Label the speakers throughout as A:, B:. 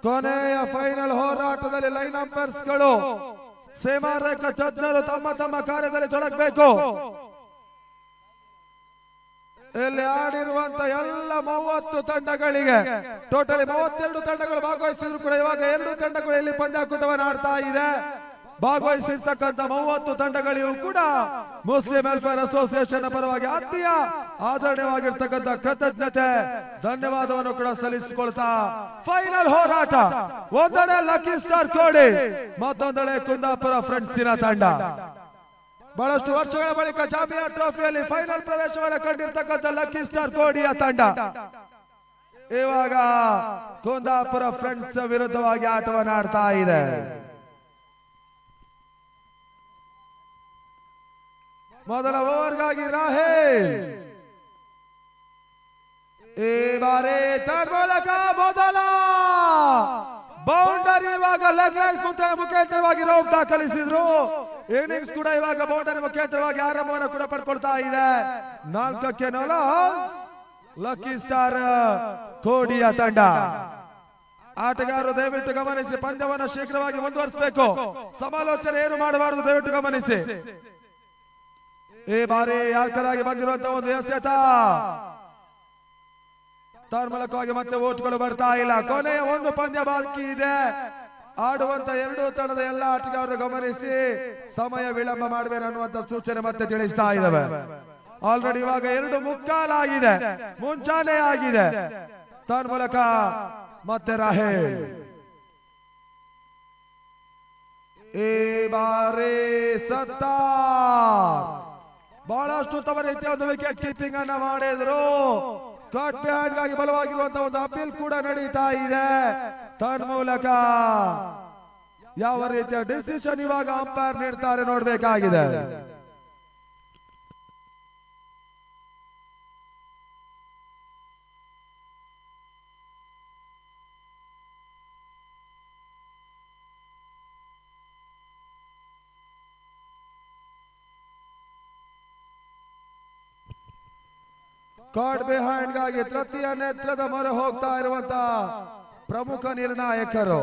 A: ಕೊನೆಯ ಫೈನಲ್ ಹೋರಾಟದಲ್ಲಿ line umpires ಗಳು ಸೀಮಾರೇಖಾ ತಜ್ಞರು ತಮ್ಮ ತಮ್ಮ ಕಾರ್ಯದಲ್ಲಿ ತೊಡಗಬೇಕು. ಇಲ್ಲಿ ಆಡಿರುವಂತ ಎಲ್ಲ 30 ತಂಡಗಳಿಗೆ ಟೋಟಲಿ 32 ತಂಡಗಳು ಭಾಗವಹಿಸಿದ್ರು ಕೂಡ ಇವಾಗ 2 ತಂಡಗಳು ಇಲ್ಲಿ ಪಂದ್ಯಾಕೂಟವನ್ನು ಆಡ್ತಾ ಇದೆ. ಭಾಗವಹಿಸಿರ್ತಕ್ಕಂಥ 30 ತಂಡಗಳಿಗೂ ಕೂಡ ಮುಸ್ಲಿಂ ವೆಲ್ಫೇರ್ ಅಸೋಸಿಯೇಷನ್ ಪರವಾಗಿ ಆತ್ಮೀಯ ಆದರಣೀಯವಾಗಿರ್ತಕ್ಕಂಥ ಕೃತಜ್ಞತೆ ಧನ್ಯವಾದವನ್ನು ಕೂಡ ಸಲ್ಲಿಸಿಕೊಳ್ತಾ ಫೈನಲ್ ಹೋರಾಟ. ಒಂದೆಡೆ ಲಕ್ಕಿ ಸ್ಟಾರ್ ಕೋಡಿ, ಮತ್ತೊಂದೆಡೆ ಕುಂದಾಪುರ ಫ್ರೆಂಡ್ಸಿನ ತಂಡ. ಬಹಳಷ್ಟು ವರ್ಷಗಳ ಬಳಿಕ ಜಾಮಿಯಾ ಟ್ರೋಫಿಯಲ್ಲಿ ಫೈನಲ್ ಪ್ರವೇಶವನ್ನು ಕಂಡಿರ್ತಕ್ಕಂಥ ಲಕ್ಕಿ ಸ್ಟಾರ್ ಕೋಡಿಯ ತಂಡ ಇವಾಗ ಕುಂದಾಪುರ ಫ್ರೆಂಡ್ಸ್ ವಿರುದ್ಧವಾಗಿ ಆಟವನ್ನು ಆಡ್ತಾ ಇದೆ. ಮೊದಲ ಓವರ್ಗಾಗಿ ರಾಹೇಲ್ ಈ ಬಾರಿ ಮೂಲಕ ಮೊದಲ ಬೌಂಡರಿ ಇವಾಗ ಲೆಗ್ ಲೈನ್ಸ್ ಮುಖೇಂತರವಾಗಿ ರೌಂಡ್ ದಾಖಲಿಸಿದ್ರು. ಇನ್ನಿಂಗ್ಸ್ ಕೂಡ ಇವಾಗ ಬೌಂಡರಿ ಮುಖೇಂತರವಾಗಿ ಆರಂಭವನ್ನು ಕೂಡ ಪಡ್ಕೊಳ್ತಾ ಇದೆ. 4ಕ್ಕೆ ನಾಲ್ಕು ಲಕ್ಕಿ ಸ್ಟಾರ್ ಕೋಡಿಯ ತಂಡ. ಆಟಗಾರರು ದಯವಿಟ್ಟು ಗಮನಿಸಿ, ಪಂದ್ಯವನ್ನು ಶೀಘ್ರವಾಗಿ ಮುಂದುವರಿಸಬೇಕು. ಸಮಾಲೋಚನೆ ಏನು ಮಾಡಬಾರದು, ದಯವಿಟ್ಟು ಗಮನಿಸಿ. ಈ ಬಾರಿ ಯಾರ್ಕರಾಗಿ ಬಂದಿರುವಂತಹ ಒಂದು ಎಸೆತ ಮೂಲಕವಾಗಿ ಮತ್ತೆ ಓಟ್ಗಳು ಬರ್ತಾ ಇಲ್ಲ. ಕೊನೆಯ ಒಂದು ಪಂದ್ಯ ಬಾಕಿ ಇದೆ. ಆಡುವಂತ 2 ತಂಡದ ಎಲ್ಲ ಆಟಗಾರರು ಗಮನಿಸಿ, ಸಮಯ ವಿಳಂಬ ಮಾಡಬೇಡ ಅನ್ನುವಂತ ಸೂಚನೆ ಮತ್ತೆ ತಿಳಿಸ್ತಾ ಇದ್ದಾವೆ. ಆಲ್ರೆಡಿ ಇವಾಗ 2 ಮುಕ್ಕಾಲಾಗಿದೆ, ಮುಂಚಾನೆ ಆಗಿದೆ. ಮೂಲಕ ಮತ್ತೆ ರಾಹೇಲ್ ಈ ಬಾರಿ ಸತ್ತಾರ್ ಬಹಳಷ್ಟು ಉತ್ತಮ ರೀತಿಯ ಒಂದು ವಿಕೆಟ್ ಕೀಪಿಂಗ್ ಅನ್ನ ಮಾಡಿದ್ರು. ಕಟ್ ಬಿಹೈಂಡ್ ಗಾಗಿ ಬಲವಾಗಿರುವಂತಹ ಒಂದು ಅಪೀಲ್ ಕೂಡ ನಡೀತಾ ಇದೆ. ಮೂಲಕ ಯಾವ ರೀತಿಯ ಡಿಸಿಷನ್ ಇವಾಗ ಅಂಪೈರ್ ನೀಡ್ತಾರೆ ನೋಡ್ಬೇಕಾಗಿದೆ. ಕಾರ್ಡ್ ಬಿಹೈಂಡ್ ಗಾಗಿ ತೃತೀಯ ನೇತ್ರದ ಮೊರೆ ಹೋಗ್ತಾ ಇರುವಂತಹ ಪ್ರಮುಖ ನಿರ್ಣಾಯಕರು.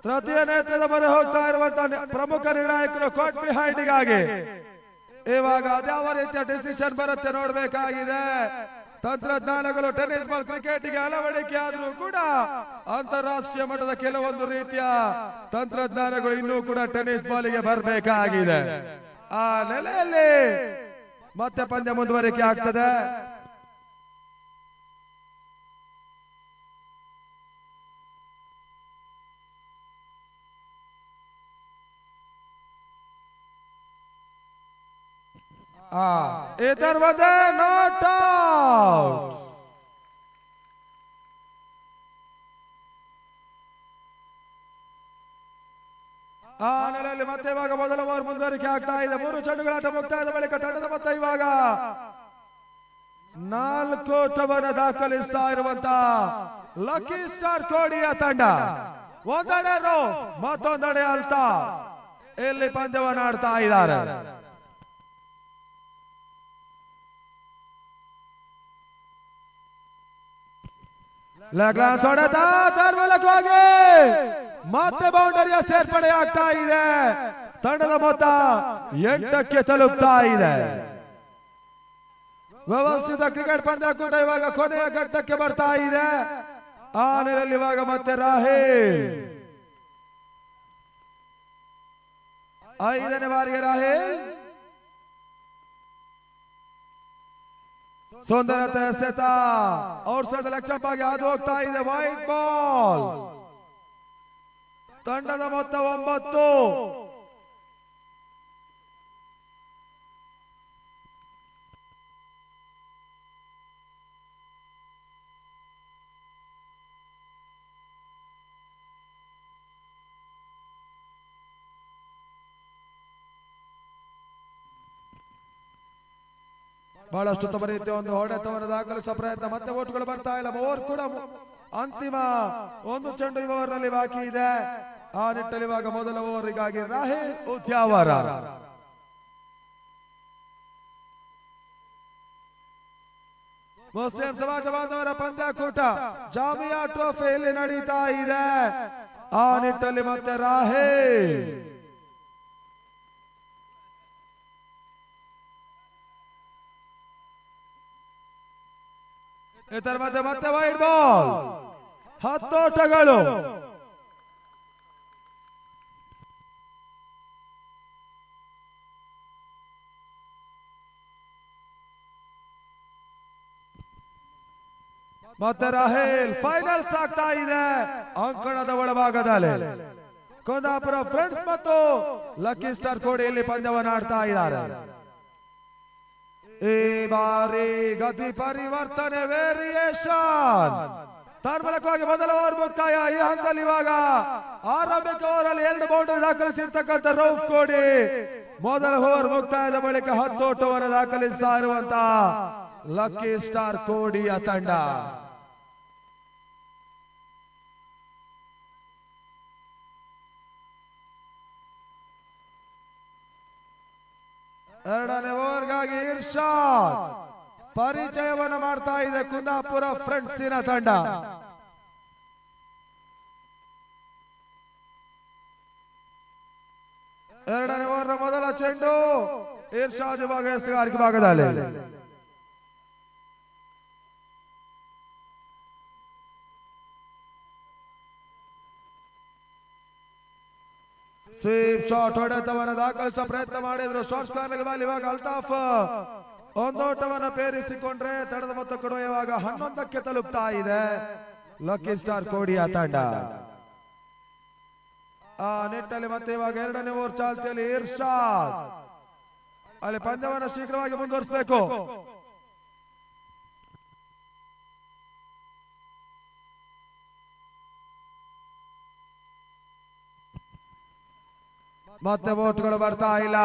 A: ತೃತೀಯ ನೇತ್ರದ ಮೊರೆ ಹೋಗ್ತಾ ಇರುವಂತಹ ಪ್ರಮುಖ ನಿರ್ಣಾಯಕರು ಕಾರ್ಡ್ ಬಿಹೈಂಡ್ ಗಾಗಿ ಇವಾಗ ಅದ್ಯಾವ ರೀತಿಯ ಡಿಸಿಷನ್ ಬರುತ್ತೆ ನೋಡ್ಬೇಕಾಗಿದೆ. ತಂತ್ರಜ್ಞಾನಗಳು ಟೆನ್ನಿಸ್ ಬಾಲ್ ಕ್ರಿಕೆಟ್ಗೆ ಅಳವಡಿಕೆ ಆದ್ರೂ ಕೂಡ ಅಂತಾರಾಷ್ಟ್ರೀಯ ಮಟ್ಟದ ಕೆಲವೊಂದು ರೀತಿಯ ತಂತ್ರಜ್ಞಾನಗಳು ಇನ್ನೂ ಕೂಡ ಟೆನ್ನಿಸ್ ಬಾಲಿಗೆ ಬರಬೇಕಾಗಿದೆ. ಆ ನೆಲೆಯಲ್ಲಿ ಮತ್ತೆ ಪಂದ್ಯ ಮುಂದುವರಿಕೆ ಆಗ್ತದೆ. ಇದರ ಮಧ್ಯೆ ನಾಟ್ ಔಟ್. ಆ ನೆಲೆಯಲ್ಲಿ ಮತ್ತೆ ಇವಾಗ ಮೊದಲ ಓವರ್ ಮುಂದುವರಿಕೆ ಆಗ್ತಾ ಇದೆ. 3 ಚೆಂಡುಗಳಾಟ ಮುಕ್ತಾಯದ ಬಳಿಕ ತಂಡದ ಮೊತ್ತ ಇವಾಗ 4 ಓಟವನ್ನು ದಾಖಲಿಸ್ತಾ ಇರುವಂತ ಲಕ್ಕಿ ಸ್ಟಾರ್ ಕೋಡಿಯ ತಂಡ. ಒಂದೆಡೆ ಮತ್ತೊಂದೆಡೆ ಅಲ್ತಾಫ್ ಇಲ್ಲಿ ಪಂದ್ಯವನ್ನು ಆಡ್ತಾ ಇದ್ದಾರೆ. ಮೂಲಕವಾಗಿ ಮತ್ತೆ ಬೌಂಡರಿಯ ಸೇರ್ಪಡೆ ಆಗ್ತಾ ಇದೆ. ತಂಡದ ಮೊತ್ತ 8ಕ್ಕೆ ತಲುಪ್ತಾ ಇದೆ. ವ್ಯವಸ್ಥಿತ ಕ್ರಿಕೆಟ್ ಪಂದ್ಯಾಕೂಟ ಇವಾಗ ಕೊನೆಯ ಘಟ್ಟಕ್ಕೆ ಬರ್ತಾ ಇದೆ. ಆ ನೆಲೆಯಲ್ಲಿ ಇವಾಗ ಮತ್ತೆ ರಾಹೇಲ್ 5ನೇ ಬಾರಿಗೆ ರಾಹೇಲ್ ಸುಂದರತೆ ಎಸೆತ ಔಟ್ ಸೈಡ್ ಲೆಗ್ ಸ್ಟಂಪ್ ಆಗಿ ಹಾದು ಹೋಗ್ತಾ ಇದೆ. White ball. ತಂಡದ ಮೊತ್ತ 9. ಬಹಳಷ್ಟು ಉತ್ತಮ ರೀತಿಯ ಒಂದು ಹೊಡೆತವನ್ನು ದಾಖಲಿಸುವ ಪ್ರಯತ್ನ. ಮತ್ತೆ ಓಟ್ಗಳು ಬರ್ತಾ ಇಲ್ಲ. ಓವರ್ ಕೂಡ ಅಂತಿಮ 1 ಚೆಂಡು ಈ ಓವರ್ ನಲ್ಲಿ ಬಾಕಿ ಇದೆ. ಆ ನಿಟ್ಟಲ್ಲಿ ಇವಾಗ ಮೊದಲ ಓವರಿಗಾಗಿ ರಾಹೇಲ್ ಉದ್ಯಾವರ ಮುಸ್ಲಿಂ ಸಮಾಜ ಬಾಂಧವರ ಪಂದ್ಯಾಕೂಟ ಜಾಮಿಯಾ ಟ್ರೋಫಿಯಲ್ಲಿ ನಡೀತಾ ಇದೆ. ಆ ನಿಟ್ಟಲ್ಲಿ ಮತ್ತೆ ರಾಹೇಲ್ ಇದರ ಮಧ್ಯೆ ಮತ್ತೆ ವೈಡ್ ಬಾಲ್. 10 ಓಟಗಳು. ಮತ್ತೆ ರಾಹೇಲ್ ಫೈನಲ್ಸ್ ಆಗ್ತಾ ಇದೆ ಅಂಕಣದ ಒಳಭಾಗದಲ್ಲಿ. ಕುಂದಾಪುರ ಫ್ರೆಂಡ್ಸ್ ಮತ್ತು ಲಕ್ಕಿ ಸ್ಟಾರ್ ಕೋಡಿಯಲ್ಲಿ ಪಂದ್ಯವನ್ನು ಆಡ್ತಾ ಇದ್ದಾರೆ. ಈ ಬಾರಿ ಗತಿ ಪರಿವರ್ತನೆ ವೇರಿಯೇಷನ್. ತನ್ಮೂಲಕವಾಗಿ ಮೊದಲ ಓವರ್ ಮುಕ್ತಾಯ. ಈ ಹಂತದಲ್ಲಿ ಇವಾಗ ಆರಂಭಿಕ ಓವರ್ ಅಲ್ಲಿ 2 ಬೌಂಡರಿ ದಾಖಲಿಸಿರ್ತಕ್ಕಂಥ ರೌಫ್ ಕೋಡಿ ಮೊದಲ ಓವರ್ ಮುಕ್ತಾಯದ ಬಳಿಕ 10 ಓಟವನ್ನು ದಾಖಲಿಸ್ತಾ ಇರುವಂತ ಲಕ್ಕಿ ಸ್ಟಾರ್ ಕೋಡಿಯ ತಂಡ. ಎರಡನೇ ಓವರ್ಗಾಗಿ ಇರ್ಷಾದ್ ಪರಿಚಯವನ್ನು ಮಾಡ್ತಾ ಇದೆ ಕುಂದಾಪುರ ಫ್ರೆಂಡ್ಸಿನ ತಂಡ. ಎರಡನೇ ಓವರ್ ಮೊದಲ ಚೆಂಡು ಇರ್ಷಾದ್ ಇವಾಗ ಎಸೆಗಾರಿಕೆ ಭಾಗದಲ್ಲಿ. ಸ್ವೀಪ್ ಶಾಟ್ ಹೊಡೆತವನ್ನು ದಾಖಲಿಸುವ ಪ್ರಯತ್ನ ಮಾಡಿದ್ರು. ಶಾರ್ಟ್ ಸ್ಕ್ವೇರ್ ಬಾಲ್ ಇವಾಗ ಅಲ್ತಾಫ್ ಒಂದೋಟವನ್ನು ಪೇರಿಸಿಕೊಂಡ್ರೆ ತಂಡದ ಮೊತ್ತ ಕೊಡುವ ಇವಾಗ 11ಕ್ಕೆ ತಲುಪ್ತಾ ಇದೆ ಲಕ್ಕಿ ಸ್ಟಾರ್ ಕೋಡಿಯ ತಂಡ. ಆ ನಿಟ್ಟಲ್ಲಿ ಮತ್ತೆ ಇವಾಗ ಎರಡನೇ ಓವರ್ ಚಾಲ್ತಿಯಲ್ಲಿ ಇರ್ಷಾದ್ ಅಲ್ಲಿ ಪಂದ್ಯವನ್ನು ಶೀಘ್ರವಾಗಿ ಮುಂದುವರಿಸಬೇಕು. ಮತ್ತೆ ವೋಟ್ಗಳು ಬರ್ತಾ ಇಲ್ಲ.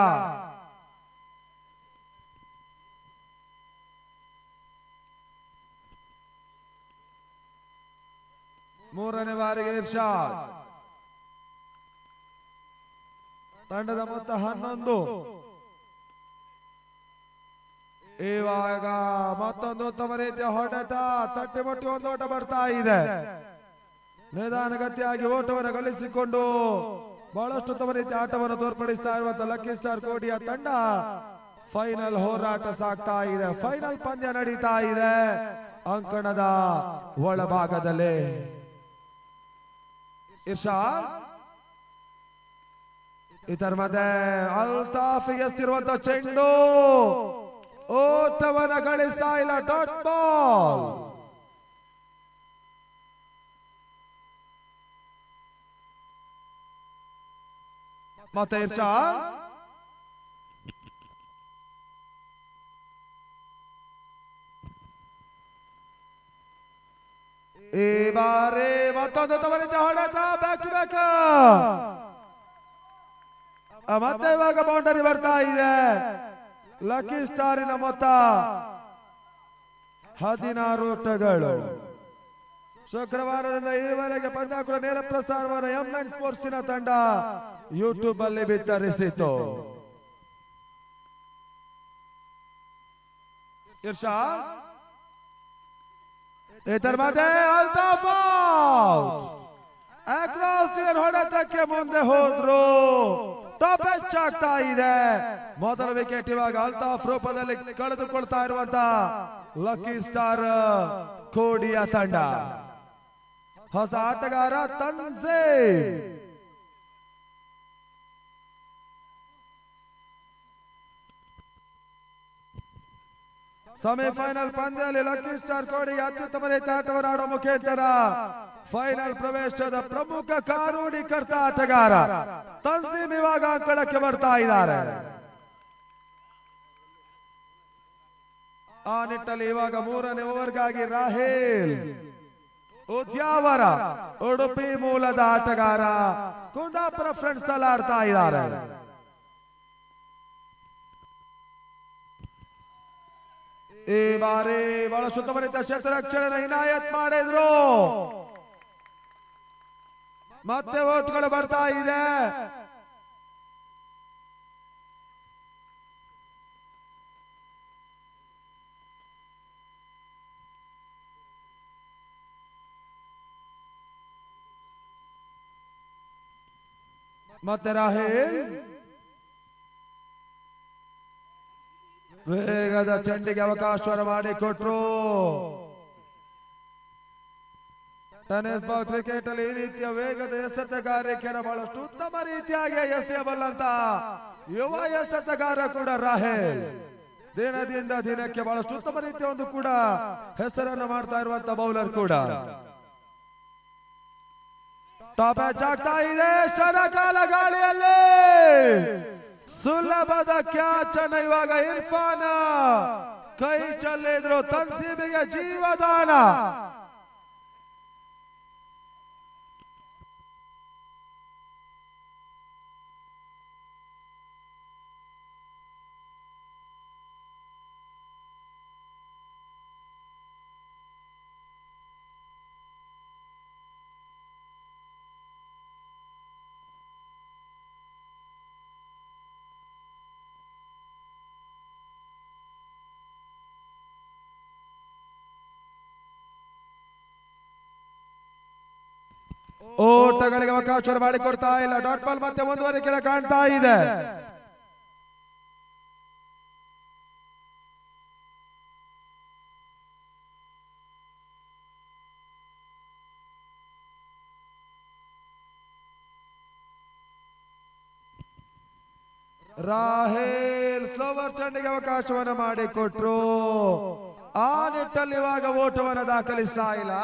A: ಮೂರನೇ ಬಾರಿಗೆ ಇರ್ಷಾದ್. ತಂಡದ ಮೊತ್ತ 11. ಇವಾಗ ಮತ್ತೊಂದು ಉತ್ತಮ ರೀತಿಯ ಹೊಡೆತ ತಟ್ಟಿ ಮುಟ್ಟಿ ಒಂದು ಓಟ ಬರ್ತಾ ಇದೆ. ನಿಧಾನಗತಿಯಾಗಿ ಓಟವನ್ನು ಗಳಿಸಿಕೊಂಡು ಬಹಳಷ್ಟು ಉತ್ತಮ ರೀತಿಯ ಆಟವನ್ನು ತೋರ್ಪಡಿಸ್ತಾ ಇರುವಂತಹ ಲಕ್ಕಿ ಸ್ಟಾರ್ ಕೋಡಿಯ ತಂಡ ಫೈನಲ್ ಹೋರಾಟ ಸಾಗ್ತಾ ಇದೆ. ಫೈನಲ್ ಪಂದ್ಯ ನಡೀತಾ ಇದೆ ಅಂಕಣದ ಒಳಭಾಗದಲ್ಲಿ. ಇರ್ಷಾದ್ ಇದರ ಮಧ್ಯೆ ಅಲ್ತಾಫಿಗೆ ಎಸ್ತಿರುವಂತಹ ಚೆಂಡು ಓಟವನ್ನು ಗಳಿಸ್ತಾ ಇಲ್ಲ. Dot ball. ಮತ್ತೆ ಇರ್ಷಾದ್ ಈ ಬಾರಿ ಮತ್ತೊಂದು ತವರಿತ ಹೊಡೆತ ಬ್ಯಾಕ್ ಟು ಬ್ಯಾಕ್. ಮತ್ತೆ ಇವಾಗ ಬೌಂಡರಿ ಬರ್ತಾ ಇದೆ. ಲಕ್ಕಿ ಸ್ಟಾರಿನ ಮೊತ್ತ 16 ಓಟಗಳು. ಶುಕ್ರವಾರದಿಂದ ಈವರೆಗೆ ಪಂದ್ಯಾಕೂಟ ನೇರ ಪ್ರಸಾರವನ್ನು ಎಂಎನ್ ಸ್ಪೋರ್ಟ್ಸಿನ ತಂಡ ಯೂಟ್ಯೂಬ್ ಅಲ್ಲಿ ಬಿತ್ತರಿಸಿತು. ಇರ್ಷಾದ್ ಇದರ ಮಧ್ಯೆ ಅಲ್ತಾಫ್ ಔಟ್. ಅಕ್ರಾಸ್ ಹೊಡೆತಕ್ಕೆ ಮುಂದೆ ಹೋದ್ರು. ಟಾಪ್ ಎಚ್ ಆಗ್ತಾ ಇದೆ. ಮೊದಲ ವಿಕೆಟ್ ಇವಾಗ ಅಲ್ತಾಫ್ ರೂಪದಲ್ಲಿ ಕಳೆದುಕೊಳ್ತಾ ಇರುವಂತ ಲಕ್ಕಿ ಸ್ಟಾರ್ ಕೋಡಿಯ ತಂಡ. ಹೊಸ ಆಟಗಾರ ತನ್ಜೀಮ್. ಸೆಮಿಫೈನಲ್ ಪಂದ್ಯದಲ್ಲಿ ಲಕ್ಕಿ ಸ್ಟಾರ್ ಕೋಡಿಗೆ ಅತ್ಯುತ್ತಮ ರೀತಿಯ ಆಟವನ್ನು ಆಡುವ ಮುಖೇತರ ಫೈನಲ್ ಪ್ರವೇಶದ ಪ್ರಮುಖ ಕಾರೂಢೀಕರ್ತ ಆಟಗಾರ ತನ್ಜೀಮ್ ಇವಾಗ ಅಂಕಣಕ್ಕೆ ಬರ್ತಾ ಇದ್ದಾರೆ. ಆ ನಿಟ್ಟಲ್ಲಿ ಇವಾಗ 3ನೇ ಓವರ್ಗಾಗಿ ರಾಹೇಲ್ ಉದ್ಯಾವರ ಉಡುಪಿ ಮೂಲದ ಆಟಗಾರ ಕುಂದಾಪುರ ಫ್ರೆಂಡ್ಸ್ ಅಲ್ಲಿ ಆಡ್ತಾ ಇದ್ದಾರೆ. ಈ ಬಾರಿ ಬಹಳ ಸುತ್ತಮುತ್ತ ಕ್ಷೇತ್ರರಕ್ಷಣೆ ಇನಾಯತ್ ಮಾಡಿದ್ರು. ಮತ್ತೆ ಓಟ್ಗಳು ಬರ್ತಾ ಇದೆ. ಮತ್ತೆ ರಾಹೇಲ್ ವೇಗದ ಚೆಂಡಿಗೆ ಅವಕಾಶವನ್ನು ಮಾಡಿಕೊಟ್ರು. ಟೆನ್ನಿಸ್ ಬಾಲ್ ಕ್ರಿಕೆಟ್ ಅಲ್ಲಿ ಈ ರೀತಿಯ ವೇಗದ ಎಸೆತಗಾರಿಕೆಯನ್ನು ಬಹಳಷ್ಟು ಉತ್ತಮ ರೀತಿಯಾಗಿ ಎಸೆಯಬಲ್ಲಂತ ಯುವ ಎಸೆತಗಾರ ಕೂಡ ರಾಹೇಲ್. ದಿನದಿಂದ ದಿನಕ್ಕೆ ಬಹಳಷ್ಟು ಉತ್ತಮ ರೀತಿಯ ಒಂದು ಕೂಡ ಹೆಸರನ್ನು ಮಾಡ್ತಾ ಇರುವಂತ ಬೌಲರ್ ಕೂಡ. ಟಾಪ್ ಎಚ್ ಆಗ್ತಾ ಇದೆ. ಶರಕಾಲ ಗಾಳಿಯಲ್ಲಿ ಸುಲಭದ ಕ್ಯಾಚ್ ಅನ್ನು ಇವಾಗ ಇರ್ಫಾನ್ ಕೈ ಚೆಲ್ಲಿದ್ರು. ತನ್ಜೀಮಿಗೆ ಜೀವದಾನ. ಓಟಗಳಿಗೆ ಅವಕಾಶ ಮಾಡಿಕೊಡ್ತಾ ಇಲ್ಲ. ಡಾಟ್ ಬಾಲ್ ಮತ್ತೆ ಮುಂದುವರಿಕೆ ಕಾಣ್ತಾ ಇದೆ. ರಾಹೇಲ್ ಸ್ಲೋವರ್ ಚೆಂಡಿಗೆ ಅವಕಾಶವನ್ನು ಮಾಡಿಕೊಟ್ರು. ಆ ನಿಟ್ಟಲ್ಲಿ ಇವಾಗ ಓಟವನ್ನು ದಾಖಲಿಸ್ತಾ ಇಲ್ಲ.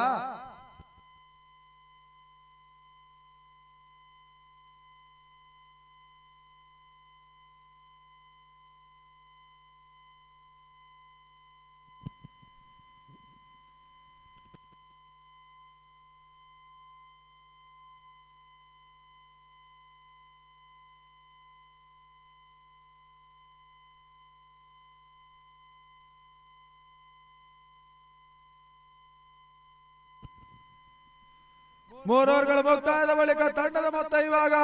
A: ಮೂರು ಓವರ್ಗಳ ಮುಕ್ತಾಯದ ಬಳಿಕ ತಂಡದ ಮೊತ್ತ ಇವಾಗ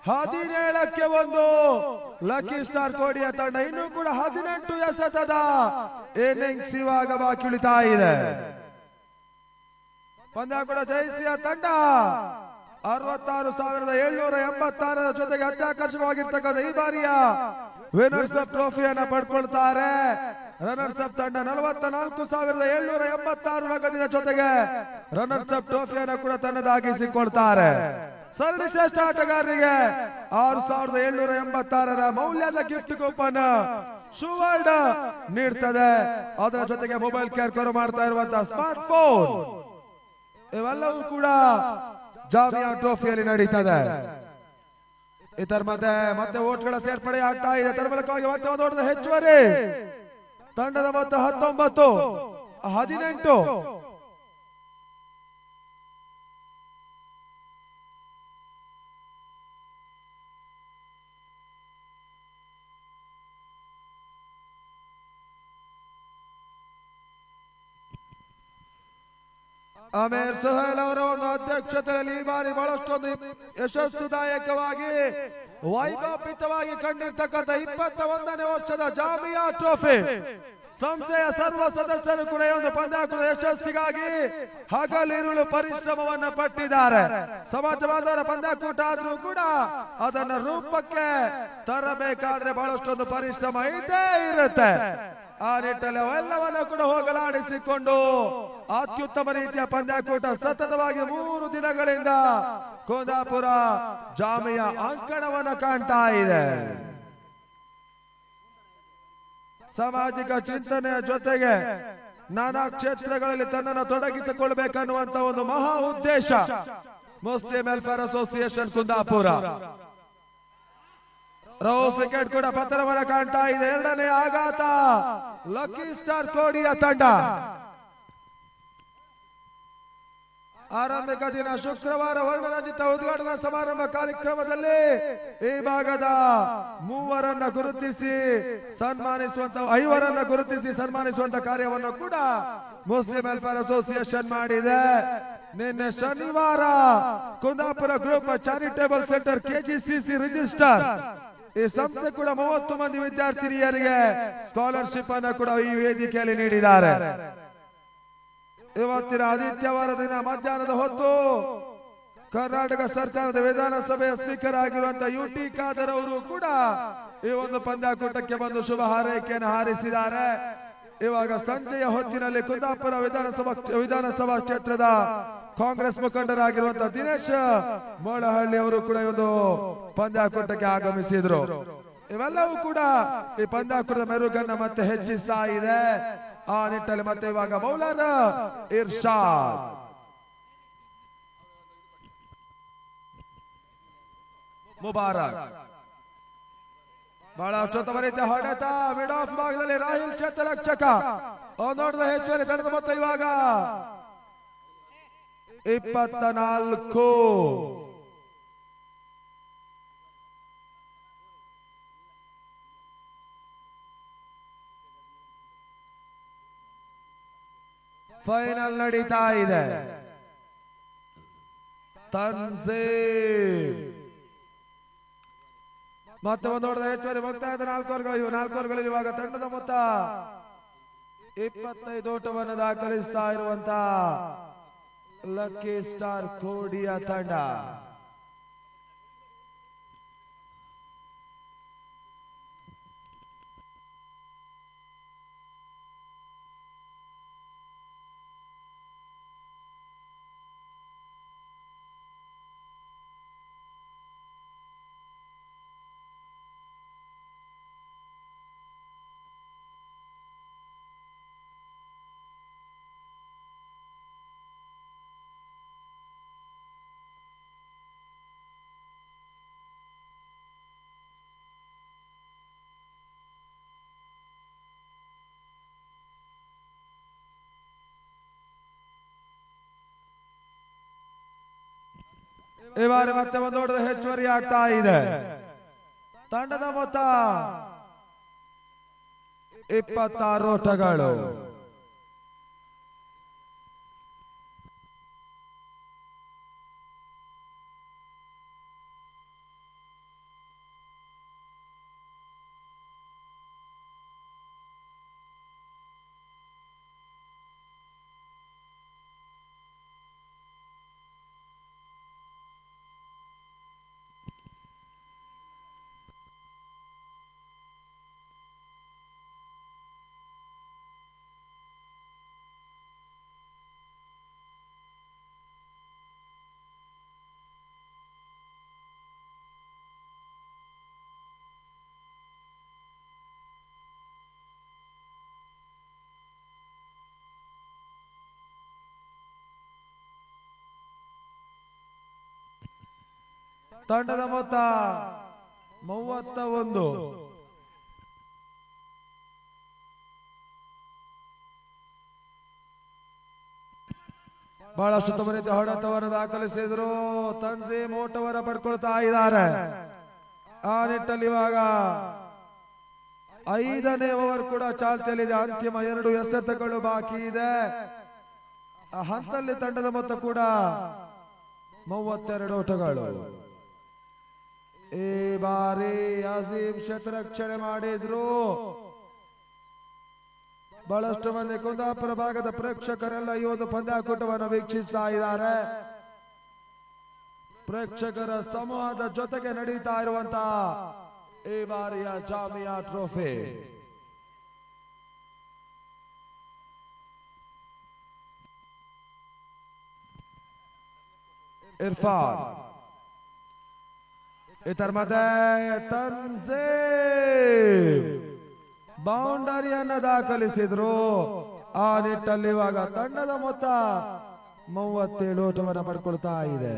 A: 17ಕ್ಕೆ 1. ಲಕ್ಕಿ ಸ್ಟಾರ್ ಕೋಡಿಯ ತಂಡ ಇನ್ನೂ ಕೂಡ 18 ಎಸೆತದ ಇನ್ನಿಂಗ್ಸ್ ಇವಾಗ ಬಾಕಿ ಉಳಿತಾ ಇದೆ. ಪಂದ್ಯಾಕೂಟ ಜಯಿಸಿಯ ತಂಡ 66,786 ಜೊತೆಗೆ ಅತ್ಯಾಕರ್ಷಕವಾಗಿರ್ತಕ್ಕಂಥ ಈ ಬಾರಿಯ ವಿನ್ನರ್ಸ್ ಅಪ್ ಟ್ರೋಫಿಯನ್ನು ಪಡ್ಕೊಳ್ತಾರೆ. ರನ್ನರ್ಸ್ ಅಪ್ ತಂಡ 44,786 ನಗದಿನ ಜೊತೆಗೆ ರನ್ನರ್ಸ್ ಅಪ್ ಟ್ರೋಫಿಯನ್ನು ಕೂಡ ತನ್ನದಾಗಿಸಿಕೊಳ್ತಾರೆ. ಸರಣಿ ಶ್ರೇಷ್ಠ ಆಟಗಾರರಿಗೆ 6,786 ಮೌಲ್ಯದ ಗಿಫ್ಟ್ ಕೂಪನ್ ಶೂವರ್ಡ್ ನೀಡ್ತದೆ. ಅದರ ಜೊತೆಗೆ ಮೊಬೈಲ್ ಕೇರ್ ಕರು ಮಾಡ್ತಾ ಇರುವಂತಹ ಸ್ಮಾರ್ಟ್ ಫೋನ್ ಇವೆಲ್ಲವೂ ಕೂಡ ಜಾಮಿಯಾ ಟ್ರೋಫಿಯಲ್ಲಿ ನಡೀತದೆ. ಇದರ ಮತ್ತೆ ಓಟ್ಗಳ ಸೇರ್ಪಡೆ ಆಗ್ತಾ ಇದೆ. ಅದರ ಮೂಲಕವಾಗಿ ಮತ್ತೆ ಒಂದು ಓಟದ ಹೆಚ್ಚುವರಿ. ತಂಡದ ಮೊತ್ತ 19-18. ಅಮೀರ್ ಸುಹೇಲ್ ಅವರ ಒಂದು ಅಧ್ಯಕ್ಷತೆಯಲ್ಲಿ ಈ ಬಾರಿ ಬಹಳಷ್ಟೊಂದು ಯಶಸ್ಸುದಾಯಕವಾಗಿ ವೈಭವಪಿತವಾಗಿ ಕಂಡಿರ್ತಕ್ಕಂಥ 21ನೇ ವರ್ಷದ ಜಾಮಿಯಾ ಟ್ರೋಫಿ ಸಂಸ್ಥೆಯ ಸರ್ವ ಸದಸ್ಯರು ಕೂಡ ಈ ಒಂದು ಪಂದ್ಯಾಟದ ಯಶಸ್ಸಿಗಾಗಿ ಹಗಲಿರುಳು ಪರಿಶ್ರಮವನ್ನ ಪಟ್ಟಿದ್ದಾರೆ. ಸಮಾಜ ಬಾಂಧವರ ಪಂದ್ಯಾಕೂಟ ಆದ್ರೂ ಕೂಡ ಅದನ್ನ ರೂಪಕ್ಕೆ ತರಬೇಕಾದ್ರೆ ಬಹಳಷ್ಟೊಂದು ಪರಿಶ್ರಮ ಇದ್ದೇ ಇರುತ್ತೆ. ಆ ನಿಟ್ಟಲ್ಲಿ ಅವೆಲ್ಲವನ್ನ ಕೂಡ ಹೋಗಲಾಡಿಸಿಕೊಂಡು ಅತ್ಯುತ್ತಮ ರೀತಿಯ ಪಂದ್ಯಾಕೂಟ ಸತತವಾಗಿ 3 ದಿನಗಳಿಂದ ಕುಂದಾಪುರ ಜಾಮಿಯಾ ಅಂಕಣವನ್ನು ಕಾಣ್ತಾ ಇದೆ. ಸಾಮಾಜಿಕ ಚಿಂತನೆಯ ಜೊತೆಗೆ ನಾನಾ ಕ್ಷೇತ್ರಗಳಲ್ಲಿ ತನ್ನನ್ನು ತೊಡಗಿಸಿಕೊಳ್ಳಬೇಕನ್ನುವಂತ ಒಂದು ಮಹಾ ಉದ್ದೇಶ Muslim welfare association Kundapura. Rauf wicket ಕೂಡ ಪತನವನ್ನು ಕಾಣ್ತಾ ಇದೆ. 2ನೇ ಆಘಾತ ಲಕ್ಕಿ ಸ್ಟಾರ್ ಕೋಡಿಯ ತಂಡ. ಆರಂಭಿಕ ದಿನ ಶುಕ್ರವಾರ ವರ್ಣರಂಜಿತ ಉದ್ಘಾಟನಾ ಸಮಾರಂಭ ಕಾರ್ಯಕ್ರಮದಲ್ಲಿ ಈ ಭಾಗದ 3 ಗುರುತಿಸಿ ಸನ್ಮಾನಿಸುವಂತ 5 ಗುರುತಿಸಿ ಸನ್ಮಾನಿಸುವಂತ ಕಾರ್ಯವನ್ನು ಕೂಡ ಮುಸ್ಲಿಂ ವೆಲ್ಫೇರ್ ಅಸೋಸಿಯೇಷನ್ ಮಾಡಿದೆ. ನಿನ್ನೆ ಶನಿವಾರ Kundapura group charitable centre KGCC register ಈ ಸಂಸ್ಥೆ ಕೂಡ 30 ಮಂದಿ ವಿದ್ಯಾರ್ಥಿನಿಯರಿಗೆ ಸ್ಕಾಲರ್ಶಿಪ್ ಅನ್ನು ಕೂಡ ಈ ವೇದಿಕೆಯಲ್ಲಿ ನೀಡಿದ್ದಾರೆ. ಇವತ್ತಿನ ಆದಿತ್ಯವಾರ ದಿನ ಮಧ್ಯಾಹ್ನದ ಹೊತ್ತು ಕರ್ನಾಟಕ ಸರ್ಕಾರದ ವಿಧಾನಸಭೆಯ ಸ್ಪೀಕರ್ ಆಗಿರುವಂತಹ ಯುಟಿ ಖಾದರ್ ಅವರು ಕೂಡ ಈ ಒಂದು ಪಂದ್ಯಾಕೂಟಕ್ಕೆ ಬಂದು ಶುಭ ಹಾರೈಕೆಯನ್ನು ಹಾರಿಸಿದ್ದಾರೆ. ಇವಾಗ ಸಂಜೆಯ ಹೊತ್ತಿನಲ್ಲಿ ಕುಂದಾಪುರ ವಿಧಾನಸಭಾ ಕ್ಷೇತ್ರದ ಕಾಂಗ್ರೆಸ್ ಮುಖಂಡರಾಗಿರುವಂತಹ ದಿನೇಶ್ ಮೋಳಹಳ್ಳಿ ಅವರು ಕೂಡ ಈ ಒಂದು ಪಂದ್ಯಾಕೂಟಕ್ಕೆ ಆಗಮಿಸಿದ್ರು. ಇವೆಲ್ಲವೂ ಕೂಡ ಈ ಪಂದ್ಯಾಕೂಟದ ಮೆರುಗನ್ನ ಮತ್ತೆ ಹೆಚ್ಚಿಸ್ತಾ ಇದೆ. ಆ ನಿಟ್ಟಲ್ಲಿ ಮತ್ತೆ ಇವಾಗ ಬೌಲರ್ ಇರ್ಷಾದ್ ಮುಬಾರಕ್ ಬಹಳ ಅತ್ಯುತ್ತಮ ರೀತಿಯ ಹೊಡೆತ ಮಿಡ್ ಆಫ್ ಭಾಗದಲ್ಲಿ ರಾಹುಲ್ ಚೇತರಕ್ಷಕ ನೋಡಿದ ಹೆಚ್ಚುವರಿ ತಂಡದ ಮೊತ್ತ ಇವಾಗ 24. ಫೈನಲ್ ನಡೀತಾ ಇದೆ. ತನ್ಸೀಮ್ ಮತ್ತೆ ಒಂದು ಹೊಡೆದ ಹೆಚ್ಚುವರಿ ಮುಕ್ತಾಯದ 4 ಓವರ್ಗಳು ಇವಾಗ ತಂಡದ ಮೊತ್ತ 25 ಓಟವನ್ನು ದಾಖಲಿಸ್ತಾ ಇರುವಂತ ಲಕ್ಕಿ ಸ್ಟಾರ್ ಕೋಡಿಯ ತಂಡ. ಈ ಬಾರಿ ಮತ್ತೆ ಒಂದು ಹೊಡೆದ ಹೆಚ್ಚುವರಿ ಆಗ್ತಾ ಇದೆ. ತಂಡದ ಮೊತ್ತ 26 ಓಟಗಳು. ತಂಡದ ಮೊತ್ತ 31. ಬಹಳಷ್ಟು ಉತ್ತಮ ರೀತಿಯ ಹೊಡೆತವನ್ನು ದಾಖಲಿಸಿದ್ರು. ತನ್ಸೀಮ್ ಓಟವನ್ನು ಪಡ್ಕೊಳ್ತಾ ಇದ್ದಾರೆ. ಆ ನಿಟ್ಟಲ್ಲಿ ಇವಾಗ 5ನೇ ಓವರ್ ಕೂಡ ಚಾಲ್ತಿಯಲ್ಲಿದೆ. ಅಂತಿಮ 2 ಎಸೆತಗಳು ಬಾಕಿ ಇದೆ. ಆ ಹಂತಲ್ಲಿ ತಂಡದ ಮೊತ್ತ ಕೂಡ 32 ಓಟಗಳು. ಈ ಬಾರಿ ಆಸೀಂ ಶತರಕ್ಷಣೆ ಮಾಡಿದ್ರು. ಬಹಳಷ್ಟು ಮಂದಿ ಕುಂದಾಪುರ ಭಾಗದ ಪ್ರೇಕ್ಷಕರೆಲ್ಲ ಈ ಒಂದು ಪಂದ್ಯಾಕೂಟವನ್ನು ವೀಕ್ಷಿಸ್ತಾ ಇದ್ದಾರೆ. ಪ್ರೇಕ್ಷಕರ ಸಮೂಹದ ಜೊತೆಗೆ ನಡೀತಾ ಇರುವಂತಹ ಈ ಬಾರಿಯ ಜಾಮಿಯಾ ಟ್ರೋಫಿ. ಇರ್ಫಾನ್ ಇದರ ಮಧ್ಯೆ ತನ್ಜೀಮ್ ಬೌಂಡರಿಯನ್ನು ದಾಖಲಿಸಿದ್ರು. ಆ ನಿಟ್ಟಲ್ಲಿ ಇವಾಗ ತಂಡದ ಮೊತ್ತ 37 ಓಟವನ್ನು ಪಡ್ಕೊಳ್ತಾ ಇದೆ.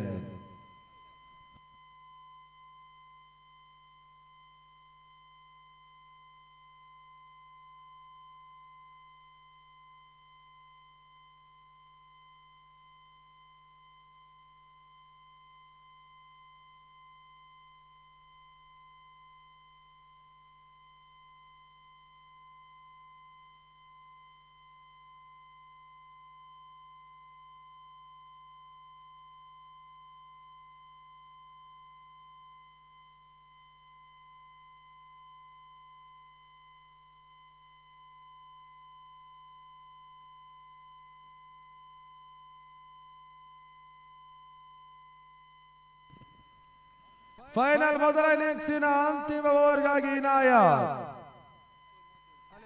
A: ಫೈನಲ್ ಮೊದಲ ಇನ್ನಿಂಗ್ಸಿನ ಅಂತಿಮ ಓವರ್ಗಾಗಿ ಇನಾಯತ್.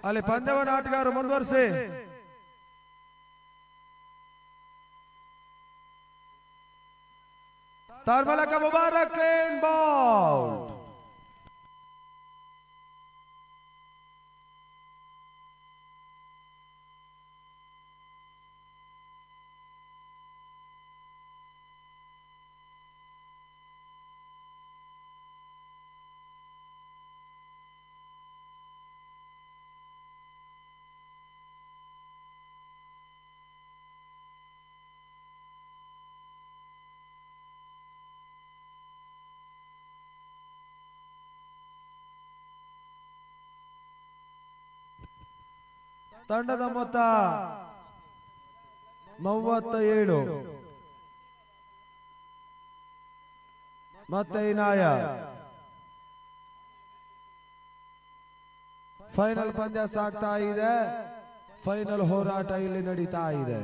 A: ಅಲ್ಲಿ ಪಂದ್ಯವನ್ನು ಆಟಗಾರರು ಮುಂದುವರಿಸಿ. ತರ್ಮಲಕ ಮುಬಾರಕ್ ಕ್ಲೀನ್ ಬೌಲ್. ತಂಡದ ಮೊತ್ತ 37. ಮತ್ತೆ ಇನಾಯತ್. ಫೈನಲ್ ಪಂದ್ಯ ಸಾಗ್ತಾ ಇದೆ. ಫೈನಲ್ ಹೋರಾಟ ಇಲ್ಲಿ ನಡೀತಾ ಇದೆ.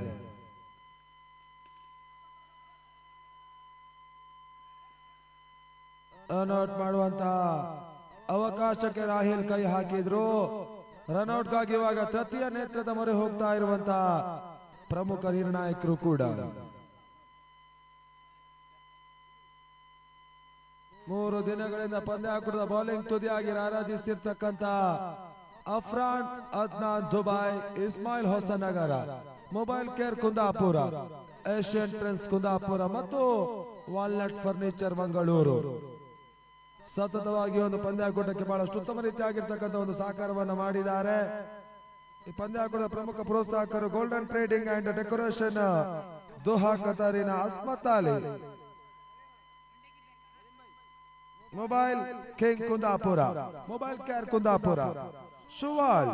A: ರನ್ಔಟ್ ಮಾಡುವಂತ ಅವಕಾಶಕ್ಕೆ ರಾಹಿಲ್ ಕೈ ಹಾಕಿದ್ರು. ರನ್ಔಟ್ಗಾಗಿ ಇವಾಗ ತೃತೀಯ ನೇತ್ರದ ಮೊರೆ ಹೋಗ್ತಾ ಇರುವಂತಹ ಪ್ರಮುಖ ನಿರ್ಣಾಯಕರು ಕೂಡ. 3 ದಿನಗಳಿಂದ ಪಂದ್ಯಾಕೂಟದ ಬೌಲಿಂಗ್ ತುದಿಯಾಗಿ ರಾರಾಜಿಸಿರ್ತಕ್ಕಂತ Afran Adnan Dubai, Ismail Hosanagara, mobile care Kundapura, Asian trends Kundapura ಮತ್ತು ವಾಲ್ನಟ್ ಫರ್ನಿಚರ್ ಮಂಗಳೂರು ಸತತವಾಗಿ ಒಂದು ಪಂದ್ಯಾಕೂಟಕ್ಕೆ ಬಹಳಷ್ಟು ಉತ್ತಮ ರೀತಿಯಾಗಿರ್ತಕ್ಕಂಥ ಒಂದು ಸಹಕಾರವನ್ನು ಮಾಡಿದ್ದಾರೆ. ಈ ಪಂದ್ಯಾಕೂಟದ ಪ್ರಮುಖ ಪ್ರೋತ್ಸಾಹಕರು golden trading and decoration Doha ಕತಾರಿನ Asmat Ali, mobile king Kundapura, mobile care Kundapura, ಶುವಾಲ್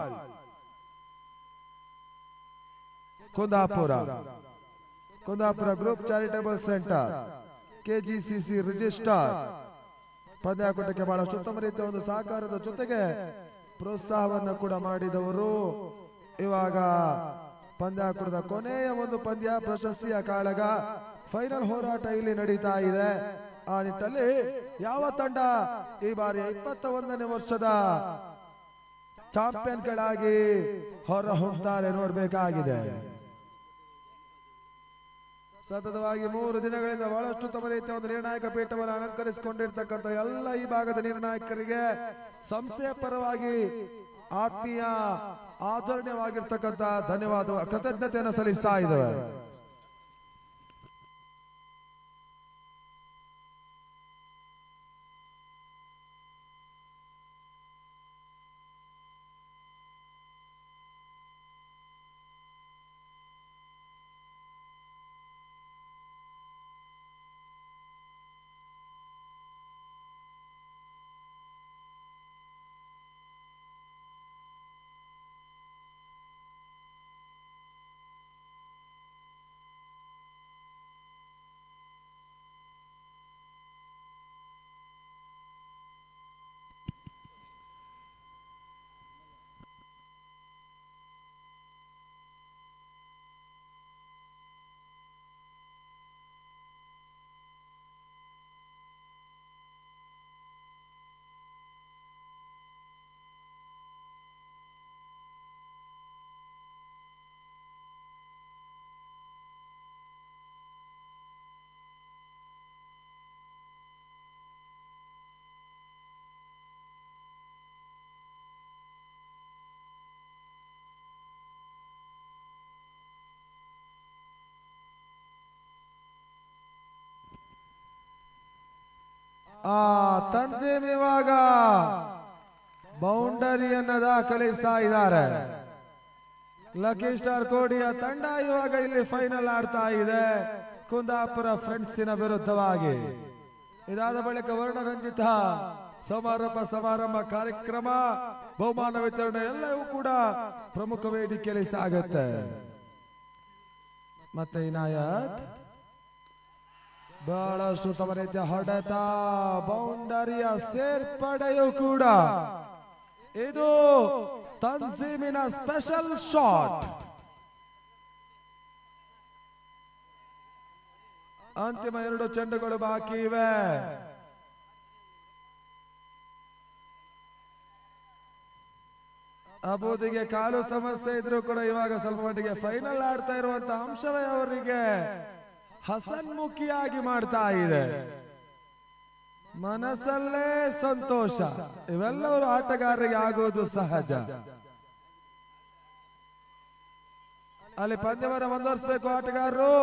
A: Kundapura, Kundapura group charitable centre, KGCC registrar ಪಂದ್ಯಾಕೂಟಕ್ಕೆ ಬಹಳಷ್ಟು ಉತ್ತಮ ರೀತಿಯ ಒಂದು ಸಹಕಾರದ ಜೊತೆಗೆ ಪ್ರೋತ್ಸಾಹವನ್ನು ಕೂಡ ಮಾಡಿದವರು. ಇವಾಗ ಪಂದ್ಯಾಕೂಟದ ಕೊನೆಯ ಒಂದು ಪಂದ್ಯ ಪ್ರಶಸ್ತಿಯ ಕಾಳಗ ಫೈನಲ್ ಹೋರಾಟ ಇಲ್ಲಿ ನಡೀತಾ ಇದೆ. ಆ ನಿಟ್ಟಲ್ಲಿ ಯಾವ ತಂಡ ಈ ಬಾರಿ 21ನೇ ವರ್ಷದ ಚಾಂಪಿಯನ್ಗಳಾಗಿ ಹೊರ ಹೊಮ್ತಾರೆ ನೋಡಬೇಕಾಗಿದೆ. ಸತತವಾಗಿ 3 ದಿನಗಳಿಂದ ಬಹಳಷ್ಟು ಉತ್ತಮ ರೀತಿಯ ಒಂದು ನಿರ್ಣಾಯಕ ಪೀಠವನ್ನು ಅಲಂಕರಿಸಿಕೊಂಡಿರ್ತಕ್ಕಂಥ ಎಲ್ಲ ಈ ಭಾಗದ ನಿರ್ಣಾಯಕರಿಗೆ ಸಂಸ್ಥೆಯ ಪರವಾಗಿ ಆತ್ಮೀಯ ಆದರಣೀಯವಾಗಿರ್ತಕ್ಕಂಥ ಧನ್ಯವಾದ ಕೃತಜ್ಞತೆಯನ್ನು ಸಲ್ಲಿಸ್ತಾ ಇದ್ದೇವೆ. ತನ್ಸೀಮ್ ಇವಾಗ ಬೌಂಡರಿಯನ್ನು ದಾಖಲಿಸ್ತಾ ಇದ್ದಾರೆ. ಲಕ್ಕಿ ಸ್ಟಾರ್ ಕೋಡಿಯ ತಂಡ ಇವಾಗ ಇಲ್ಲಿ ಫೈನಲ್ ಆಡ್ತಾ ಇದೆ ಕುಂದಾಪುರ ಫ್ರೆಂಡ್ಸಿನ ವಿರುದ್ಧವಾಗಿ. ಇದಾದ ಬಳಿಕ ವರ್ಣರಂಜಿತ ಸಮಾರಂಭ ಕಾರ್ಯಕ್ರಮ, ಬಹುಮಾನ ವಿತರಣೆ ಎಲ್ಲವೂ ಕೂಡ ಪ್ರಮುಖ ವೇದಿಕೆಯಲ್ಲಿ ಸಾಗುತ್ತೆ. ಮತ್ತೆ ಇನಾಯತ್ ಬಹಳಷ್ಟು ತಮ್ಮ ರೀತಿಯ ಹೊಡೆತ, ಬೌಂಡರಿಯ ಸೇರ್ಪಡೆಯೂ ಕೂಡ. ಇದು ತನ್ಸೀಮಿನ ಸ್ಪೆಷಲ್ ಶಾಟ್. ಅಂತಿಮ 2 ಚೆಂಡುಗಳು ಬಾಕಿ ಇವೆ. ಅಬೂದಿಗೆ ಕಾಲು ಸಮಸ್ಯೆ ಇದ್ರೂ ಕೂಡ ಇವಾಗ ಸ್ವಲ್ಪ ಮಟ್ಟಿಗೆ ಫೈನಲ್ ಆಡ್ತಾ ಇರುವಂತಹ ಅಂಶವೇ ಅವರಿಗೆ ಹಸನ್ಮುಖಿಯಾಗಿ ಮಾಡ್ತಾ ಇದೆ. ಮನಸ್ಸಲ್ಲೇ ಸಂತೋಷ. ಇವೆಲ್ಲವರು ಆಟಗಾರರಿಗೆ ಆಗುವುದು ಸಹಜ. ಅಲ್ಲಿ ಪಂದ್ಯವನ್ನು ಮುಂದುವರಿಸಬೇಕು ಆಟಗಾರರು.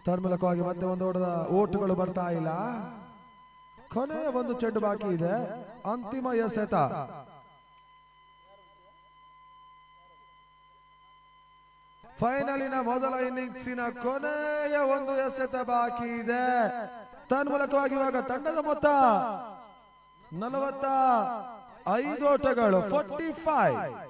A: ತನ್ಮೂಲಕವಾಗಿ ಮತ್ತೆ ಒಂದು ಓಟುಗಳು ಬರ್ತಾ ಇಲ್ಲ. ಕೊನೆಯ 1 ಚೆಂಡು ಬಾಕಿ ಇದೆ. ಅಂತಿಮ ಎಸೆತ. ಫೈನಲಿನ ಮೊದಲ ಇನ್ನಿಂಗ್ಸಿನ ಕೊನೆಯ 1 ಎಸೆತ ಬಾಕಿ ಇದೆ. ತನ್ಮೂಲಕವಾಗಿ ಇವಾಗ ತಂಡದ ಮೊತ್ತ 45 ಓಟಗಳು, 45.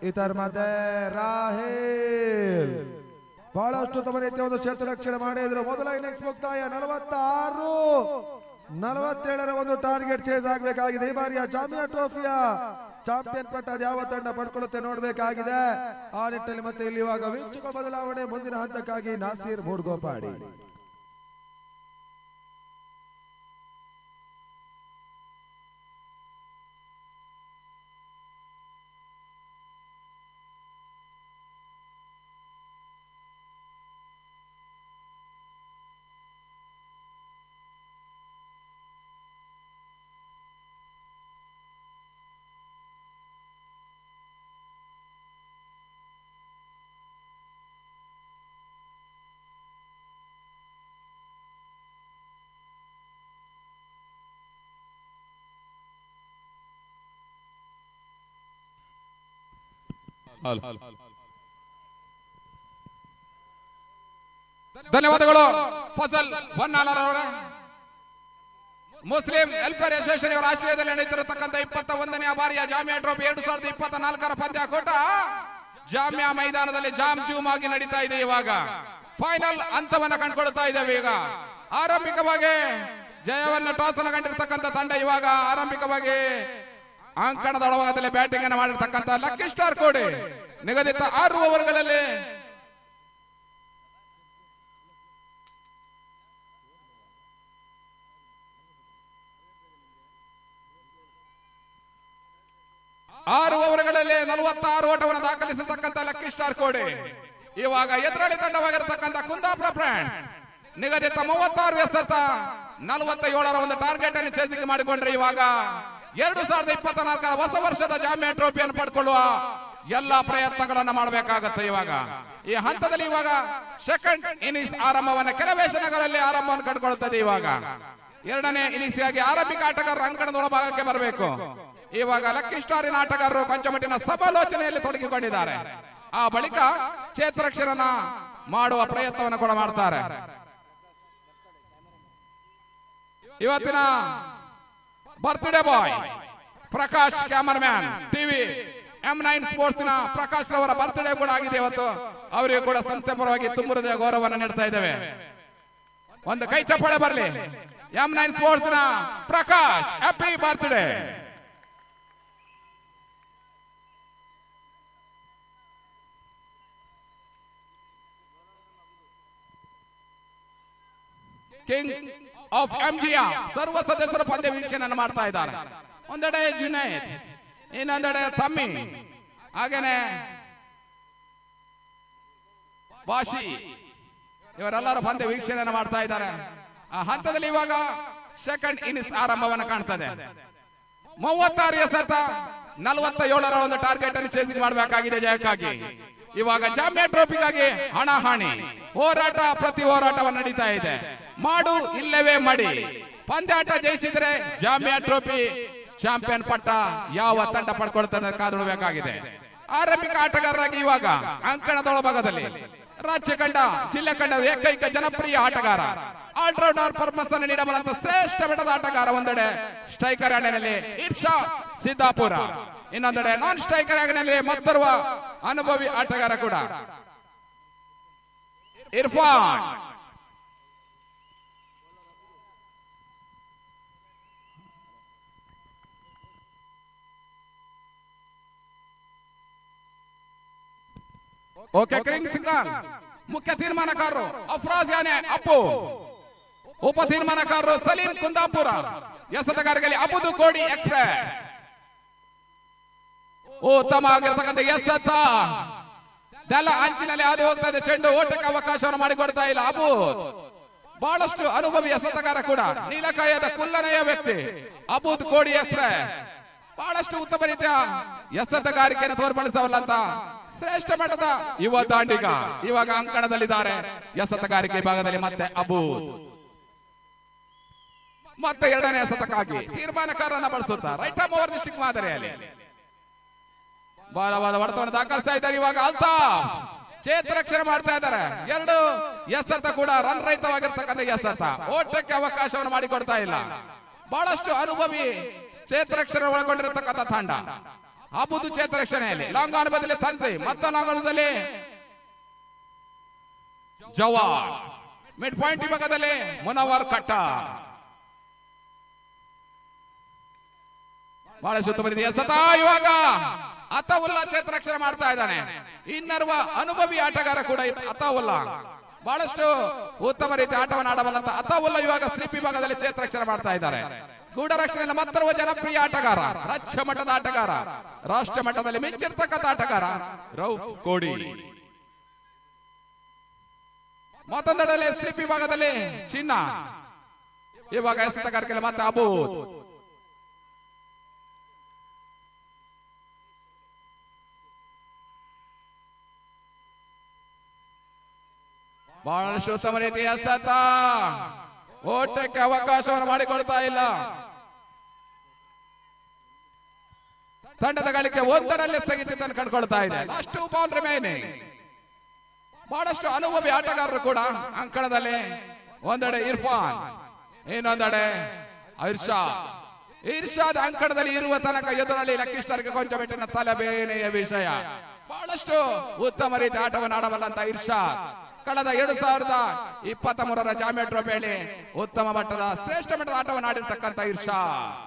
A: ಇದರ ಮಧ್ಯೆ ರಾಹೇಲ್ ಬಹಳಷ್ಟು ತಮ್ಮ ರೀತಿಯ ಒಂದು ಕ್ಷೇತ್ರ ರಕ್ಷಣೆ ಮಾಡಿದ್ರು. ಮೊದಲ ಇನ್ನಿಂಗ್ಸ್ ಮುಕ್ತಾಯ 46, 47ರ ಒಂದು ಟಾರ್ಗೆಟ್ ಚೇಸ್ ಆಗಬೇಕಾಗಿದೆ. ಈ ಬಾರಿಯ ಜಾಮಿಯಾ ಟ್ರೋಫಿಯ ಚಾಂಪಿಯನ್ ಪಟ್ಟ ಯಾವ ತಂಡ ಪಡ್ಕೊಳ್ಳುತ್ತೆ ನೋಡಬೇಕಾಗಿದೆ. ಆ ನಿಟ್ಟಿನಲ್ಲಿ ಮತ್ತೆ ಇಲ್ಲಿ ಇವಾಗ ವಿಂಚುಕ ಬದಲಾವಣೆ. ಮುಂದಿನ ಹಂತಕ್ಕಾಗಿ ನಾಸೀರ್ ಮೂಡ್ಗೋಪಾಡಿ.
B: ಧನ್ಯವಾದಗಳು ಫಸಲ್ ಹೊನ್ನಾಳರವರೇ. ಮುಸ್ಲಿಂ ವೆಲ್ಫೇರ್ ಅಸೋಸಿಯೇಷನ್ ಅವರ ಆಶ್ರಯದಲ್ಲಿ ನಡೆಯುತ್ತಿರತಕ್ಕಂಥ 21ನೇ ಬಾರಿಯ ಜಾಮಿಯಾ ಟ್ರೋಫಿ 2024ರ ಪಂದ್ಯಾಕೂಟ ಜಾಮಿಯಾ ಮೈದಾನದಲ್ಲಿ ಜಾಮ್ ಜೂಮ್ ಆಗಿ ನಡೀತಾ ಇದೆ. ಇವಾಗ ಫೈನಲ್ ಹಂತವನ್ನ ಕಂಡುಕೊಳ್ತಾ ಇದ್ದೇವೆ. ಈಗ ಆರಂಭಿಕವಾಗಿ ಜಯವನ್ನು ಟಾಸ್ ಅನ್ನು ಕಂಡಿರ್ತಕ್ಕಂಥ ತಂಡ ಇವಾಗ ಆರಂಭಿಕವಾಗಿ ಅಂಕಣದ ಒಳಭಾಗದಲ್ಲಿ ಬ್ಯಾಟಿಂಗ್ ಅನ್ನು ಮಾಡಿರ್ತಕ್ಕಂಥ ಲಕ್ಕಿ ಸ್ಟಾರ್ ಕೋಡಿ ನಿಗದಿತ 6 ಓವರ್ಗಳಲ್ಲಿ ಆರು ಓವರ್ಗಳಲ್ಲಿ 46 ಓಟವನ್ನು ದಾಖಲಿಸತಕ್ಕಂಥ ಲಕ್ಕಿ ಸ್ಟಾರ್ ಕೋಡಿ ಇವಾಗ ಎದುರಾಳಿ ತಂಡವಾಗಿರತಕ್ಕಂಥ ಕುಂದಾಪುರ ಫ್ರೆಂಡ್ಸ್ ನಿಗದಿತ 36 ಎಸೆತ 47ರ ಒಂದು ಟಾರ್ಗೆಟ್ ಅನ್ನು ಚೇಸಿಗೆ ಮಾಡಿಕೊಂಡ್ರೆ ಇವಾಗ 2024ರ ಹೊಸ ವರ್ಷದ ಜಾಮಿಯಾ ಟ್ರೋಫಿಯನ್ನು ಪಡ್ಕೊಳ್ಳುವ ಎಲ್ಲಾ ಪ್ರಯತ್ನಗಳನ್ನು ಮಾಡಬೇಕಾಗುತ್ತೆ. ಇವಾಗ ಈ ಹಂತದಲ್ಲಿ ಇವಾಗ ಸೆಕೆಂಡ್ ಇನ್ನಿಂಗ್ಸ್ ಆರಂಭವನ್ನು ಕೆರವೇಶನಗರಲ್ಲಿ ಆರಂಭವನ್ನು ಕಂಡುಕೊಳ್ಳುತ್ತದೆ. ಇವಾಗ 2ನೇ ಇನ್ನಿಂಗ್ಸ್ ಗಾಗಿ ಆರಂಭಿಕ ಆಟಗಾರರು ಅಂಕಣದ ಒಳಭಾಗಕ್ಕೆ ಬರಬೇಕು. ಇವಾಗ ಲಕ್ಕಿ ಸ್ಟಾರಿನ ಆಟಗಾರರು ಕೊಂಚಮಟ್ಟಿನ ಸಮಾಲೋಚನೆಯಲ್ಲಿ ತೊಡಗಿಕೊಂಡಿದ್ದಾರೆ. ಆ ಬಳಿಕ ಕ್ಷೇತ್ರರಕ್ಷಣನ ಮಾಡುವ ಪ್ರಯತ್ನವನ್ನು ಕೂಡ ಮಾಡ್ತಾರೆ. ಇವತ್ತಿನ birthday boy Prakash cameraman TV M9 sports ನ ಪ್ರಕಾಶ್ ರವರ ಬರ್ತ್ಡೇ ಕೂಡ ಆಗಿದೆ ಇವತ್ತು. ಅವರಿಗೂ ಕೂಡ ಸಂಸ್ಥೆ ಪರವಾಗಿ ತುಂಬ ಹೃದಯ ಗೌರವವನ್ನು ನೀಡ್ತಾ ಇದ್ದೇವೆ. ಒಂದು ಕೈ ಚಪ್ಪಾಳೆ ಬರಲಿ M9 ಸ್ಪೋರ್ಟ್ಸ್ ನ Prakash, happy birthday. King of MGR ಸರ್ವ ಸದಸ್ಯರು ಪಂದ್ಯ ವೀಕ್ಷಣೆಯನ್ನು ಮಾಡ್ತಾ ಇದ್ದಾರೆ. ಒಂದೆಡೆ ಜುನೈದ್, ಇನ್ನೊಂದೆಡೆ ತಮ್ಮಿ, ಹಾಗೇನೆ ಬಾಷಿ, ಇವರೆಲ್ಲರೂ ಪಂದ್ಯ ವೀಕ್ಷಣೆಯನ್ನು ಮಾಡ್ತಾ ಇದ್ದಾರೆ. ಆ ಹಂತದಲ್ಲಿ ಇವಾಗ ಸೆಕೆಂಡ್ ಇನ್ನಿಂಗ್ಸ್ ಆರಂಭವನ್ನು ಕಾಣ್ತದೆ. 36 ಎಸೆತ 47ರ ಒಂದು ಟಾರ್ಗೆಟ್ ಅನ್ನು ಚೇಸಿಂಗ್ ಮಾಡಬೇಕಾಗಿದೆ ಜಯಕ್ಕಾಗಿ. ಇವಾಗ ಜಾಮ್ಯಾ ಟ್ರೋಫಿಗಾಗಿ ಹಣಾಹಣಿ ಹೋರಾಟ, ಪ್ರತಿ ಹೋರಾಟವನ್ನು ನಡೀತಾ ಇದೆ. ಮಾಡು ಇಲ್ಲವೇ ಮಡಿ. ಪಂದ್ಯಾಟ ಜಯಿಸಿದ್ರೆ ಜಾಮ್ಯಾ ಟ್ರೋಫಿ ಚಾಂಪಿಯನ್ ಪಟ್ಟ ಯಾವ ತಂಡ ಪಡ್ಕೊಳ್ತದೆ ಕಾದುಡಬೇಕಾಗಿದೆ. ಆರಂಭಿಕ ಆಟಗಾರರಾಗಿ ಇವಾಗ ಅಂಕಣದೊಳಭಾಗದಲ್ಲಿ ರಾಜ್ಯ ಕಂಡ ಜಿಲ್ಲೆ ಕಂಡ ಏಕೈಕ ಜನಪ್ರಿಯ ಆಟಗಾರ, ಆಲ್ರೌಂಡರ್ ಪರ್ಫಾರ್ಮೆನ್ಸ್ ಅನ್ನು ನೀಡಬಲ್ಲಂತ ಶ್ರೇಷ್ಠ ಮಟ್ಟದ ಆಟಗಾರ. ಒಂದೆಡೆ ಸ್ಟ್ರೈಕರ್ ಆಡಿನಲ್ಲಿ ಇರ್ಷಾದ್ ಸಿದ್ದಾಪುರ, ಇನ್ನೊಂದೆಡೆ ನಾನ್ ಸ್ಟ್ರೈಕರ್ ಆಡಿನಲ್ಲಿ ಮತ್ತೋರ್ವ ಅನುಭವಿ ಆಟಗಾರ ಕೂಡ ಇರ್ಫಾನ್. Okay, ಕ್ರಿಂಗ್ signal. ಮುಖ್ಯ ತೀರ್ಮಾನಕಾರರು ಅಫ್ರಾಜ್ ಯಾನೆ ಅಪ್ಪು, ಉಪ ತೀರ್ಮಾನಕಾರರು ಸಲೀಂ ಕುಂದಾಪುರ, ಎಸೆತಗಾರರಲ್ಲಿ ಅಬುದು ಕೋಡಿ ಎಕ್ಸ್ಪ್ರೆಸ್. ಉತ್ತಮ ಆಗಿರ್ತಕ್ಕಂಥ ಎಸೆತ ದೆಲ್ಲ ಅಂಚಿನಲ್ಲಿ ಹಾದು ಹೋಗ್ತಾ ಇದೆ. ಚೆಂಡು ಓಟಕ್ಕೆ ಅವಕಾಶವನ್ನು ಮಾಡಿಕೊಡ್ತಾ ಇಲ್ಲ ಅಬು. ಬಹಳಷ್ಟು ಅನುಭವಿ ಎಸೆತಗಾರ ಕೂಡ, ನೀಲಕಾಯದ ಕುಲ್ಲನೆಯ ವ್ಯಕ್ತಿ ಅಬುದ್ ಕೋಡಿ ಎಕ್ಸ್ಪ್ರೆಸ್. ಬಹಳಷ್ಟು ಉತ್ತಮ ರೀತಿಯ ಎಸೆತಗಾರಿಕೆಯನ್ನು ತೋರ್ಪಡಿಸಬಲ್ಲಂತ ಶ್ರೇಷ್ಠ ಮಟ್ಟದ ಯುವ ದಾಂಡಿಗ ಇವಾಗ ಅಂಕಣದಲ್ಲಿದ್ದಾರೆ. ಎಸೆತಗಾರಿಕೆ ಭಾಗದಲ್ಲಿ ಮತ್ತೆ ಅಬೂದ್. ಮತ್ತೆ ಎರಡನೇ ಎಸೆತಕ್ಕಾಗಿ ತೀರ್ಮಾನಕಾರರನ್ನ ಬಳಸುತ್ತಾ ರೈಟ್ ಆರ್ಮ್ ಓವರ್ ಡಿಸ್ಟ್ರಿಕ್ಟ್ ಮಾದರಿಯಲ್ಲಿ ಬಲವಾದ ಹೊಡೆತವನ್ನು ದಾಖಲಿಸ್ತಾ ಇದ್ದಾರೆ. ಇವಾಗ ಅಲ್ತಾಫ್ ಚೇತರಕ್ಷಣೆ ಮಾಡ್ತಾ ಇದ್ದಾರೆ. ಎರಡು ಎಸೆತ ಕೂಡ ರನ್ ರಹಿತವಾಗಿರ್ತಕ್ಕಂಥ ಎಸೆತ, ಓಟಕ್ಕೆ ಅವಕಾಶವನ್ನು ಮಾಡಿಕೊಡ್ತಾ ಇಲ್ಲ. ಬಹಳಷ್ಟು ಅನುಭವಿ ಚೇತರಕ್ಷಣೆ ಒಳಗೊಂಡಿರತಕ್ಕಂಥ ತಂಡ ಅಬುದು ಚೇತರಕ್ಷಣೆಯಲ್ಲಿ. ಲಾಂಗ್ ಆನ್ ಬದಲಿ ತನ್ಸಿ, ಮತ್ತೆ ಲಾಂಗ್ ಆನ್ದಲ್ಲಿ ಜವಾನ್. ಮಿಡ್ ಪಾಯಿಂಟ್ ವಿಭಾಗದಲ್ಲಿ ಮುನವರ್ ಕಟ್ಟ. ಬಹಳಷ್ಟು ಉತ್ತಮ ರೀತಿಯ ಎಸೆತ. ಇವಾಗ ಅತಾವುಲ್ಲಾ ಚೇತರಕ್ಷಣೆ ಮಾಡ್ತಾ ಇದ್ದಾನೆ. ಇನ್ನರ್ವ ಅನುಭವಿ ಆಟಗಾರ ಕೂಡ ಅತಾವುಲ್ಲಾ. ಬಹಳಷ್ಟು ಉತ್ತಮ ರೀತಿಯ ಆಟವನ್ನು ಆಡಬಲ್ಲಂತ ಅತಾವುಲ್ಲಾ ಇವಾಗ ಸ್ಲಿಪ್ ವಿಭಾಗದಲ್ಲಿ ಚೇತರಕ್ಷಣೆ ಮಾಡ್ತಾ ಇದ್ದಾರೆ. ಗೂಢರಕ್ಷಣೆಯಲ್ಲಿ ಮತ್ತೊಬ್ಬ ಜನಪ್ರಿಯ ಆಟಗಾರ, ರಾಜ್ಯ ಮಟ್ಟದ ಆಟಗಾರ, ರಾಷ್ಟ್ರ ಮಟ್ಟದಲ್ಲಿ ಮಿಂಚಿರ್ತಕ್ಕಂಥ ಆಟಗಾರ ರೌಫ್ ಕೋಡಿ. ಮತ್ತೊಂದೆಡೆಯಲ್ಲಿ ಸ್ಲಿಪ್ ವಿಭಾಗದಲ್ಲಿ ಚಿನ್ನ. ಇವಾಗ ಎಸೆತಗಾರಿಕೆಯಲ್ಲಿ ಮತ್ತೆ ಅಬೂದ್. ಬಹಳಷ್ಟು ಉತ್ತಮ ರೀತಿಯ ಎಸೆತ, ಓಟಕ್ಕೆ ಅವಕಾಶವನ್ನು ಮಾಡಿಕೊಡ್ತಾ ಇಲ್ಲ. ತಂಡದ ಗಳಿಕೆ 1ರಲ್ಲಿ ಸ್ಥಗಿತವನ್ನು ಕಂಡುಕೊಳ್ತಾ ಇದೆ. Last 2 ball remaining. ಬಹಳಷ್ಟು ಅನುಭವಿ ಆಟಗಾರರು ಕೂಡ ಅಂಕಣದಲ್ಲಿ. ಒಂದೆಡೆ ಇರ್ಫಾನ್, ಇನ್ನೊಂದೆಡೆ ಇರ್ಷಾದ್ ಅಂಕಣದಲ್ಲಿ ಇರುವ ತನಕ ಎದುರಲ್ಲಿ ಲಕ್ಕಿ ಸ್ಟಾರ್ಗೆ ಕೊಂಚ ಮೆಟ್ಟಿನ ತಲೆಬೇನೆಯ ವಿಷಯ. ಬಹಳಷ್ಟು ಉತ್ತಮ ರೀತಿಯ ಆಟವನ್ನು ಆಡಬಲ್ಲಂತ ಇರ್ಷಾದ್ ಕಳೆದ 2023ರ ಜಾಮ್ಯಾ ಟ್ರೋಫಿಯಲ್ಲಿ ಉತ್ತಮ ಮಟ್ಟದ ಶ್ರೇಷ್ಠ ಮಟ್ಟದ ಆಟವನ್ನು ಆಡಿರ್ತಕ್ಕಂಥ ಇರ್ಷಾದ್.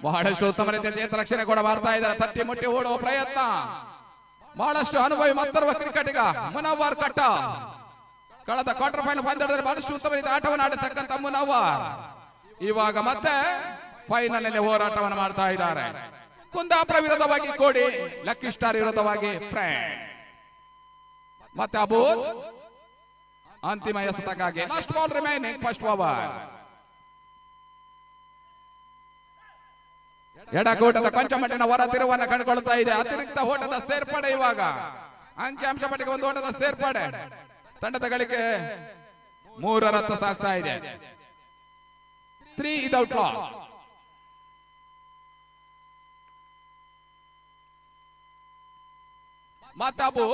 B: ಬಹಳಷ್ಟು ಉತ್ತಮ ರೀತಿಯ ಚೇತರಕ್ಷಣೆ ಕೂಡ ಮಾಡ್ತಾ ಇದ್ದಾರೆ. ತಟ್ಟಿ ಮುಟ್ಟಿ ಓಡುವ ಪ್ರಯತ್ನ. ಬಹಳಷ್ಟು ಅನುಭವಿ ಮತ್ತೊಬ್ಬ ಕ್ರಿಕೆಟಿಗ ಮುನವರ್ ಕಟ್ಟ ಕಳೆದ ಕ್ವಾರ್ಟರ್ ಫೈನಲ್ ಪಂದ್ಯದಲ್ಲಿ ಬಹಳಷ್ಟು ಉತ್ತಮ ರೀತಿಯ ಆಟವನ್ನು ಆಡಿರ್ತಕ್ಕಂಥ ಮುನವರ್ ಇವಾಗ ಮತ್ತೆ ಫೈನಲ್ ನಲ್ಲಿ ಹೋರಾಟವನ್ನು ಮಾಡ್ತಾ ಇದ್ದಾರೆ. ಕುಂದಾಪುರ ವಿರುದ್ಧವಾಗಿ ಕೋಡಿ, ಲಕ್ಕಿ ಸ್ಟಾರ್ ವಿರುದ್ಧವಾಗಿ ಫ್ರೆಂಡ್ಸ್. ಮತ್ತೆ ಅಬೂದ್ ಅಂತಿಮ ಎಸೆತಕ್ಕಾಗಿ last ball remaining first over. ಎಡಗೂಟದ ಕೊಂಚ ಮಟ್ಟಿನ ಹೊರ ತಿರುವನ್ನು ಕಂಡುಕೊಳ್ತಾ ಇದೆ. ಅತಿರಿಕ್ತ ಓಟದ ಸೇರ್ಪಡೆ. ಇವಾಗ ಅಂಕಿಅಂಶ ಪಟ್ಟಿಗೆ ಒಂದು ಓಟದ ಸೇರ್ಪಡೆ. ತಂಡದ ಗಳಿಕೆ 3 ರತ್ತ ಸಾಗ್ತಾ ಇದೆ. 3 ವಿದೌಟ್ ಲಾಸ್. ಮತ್ತಬು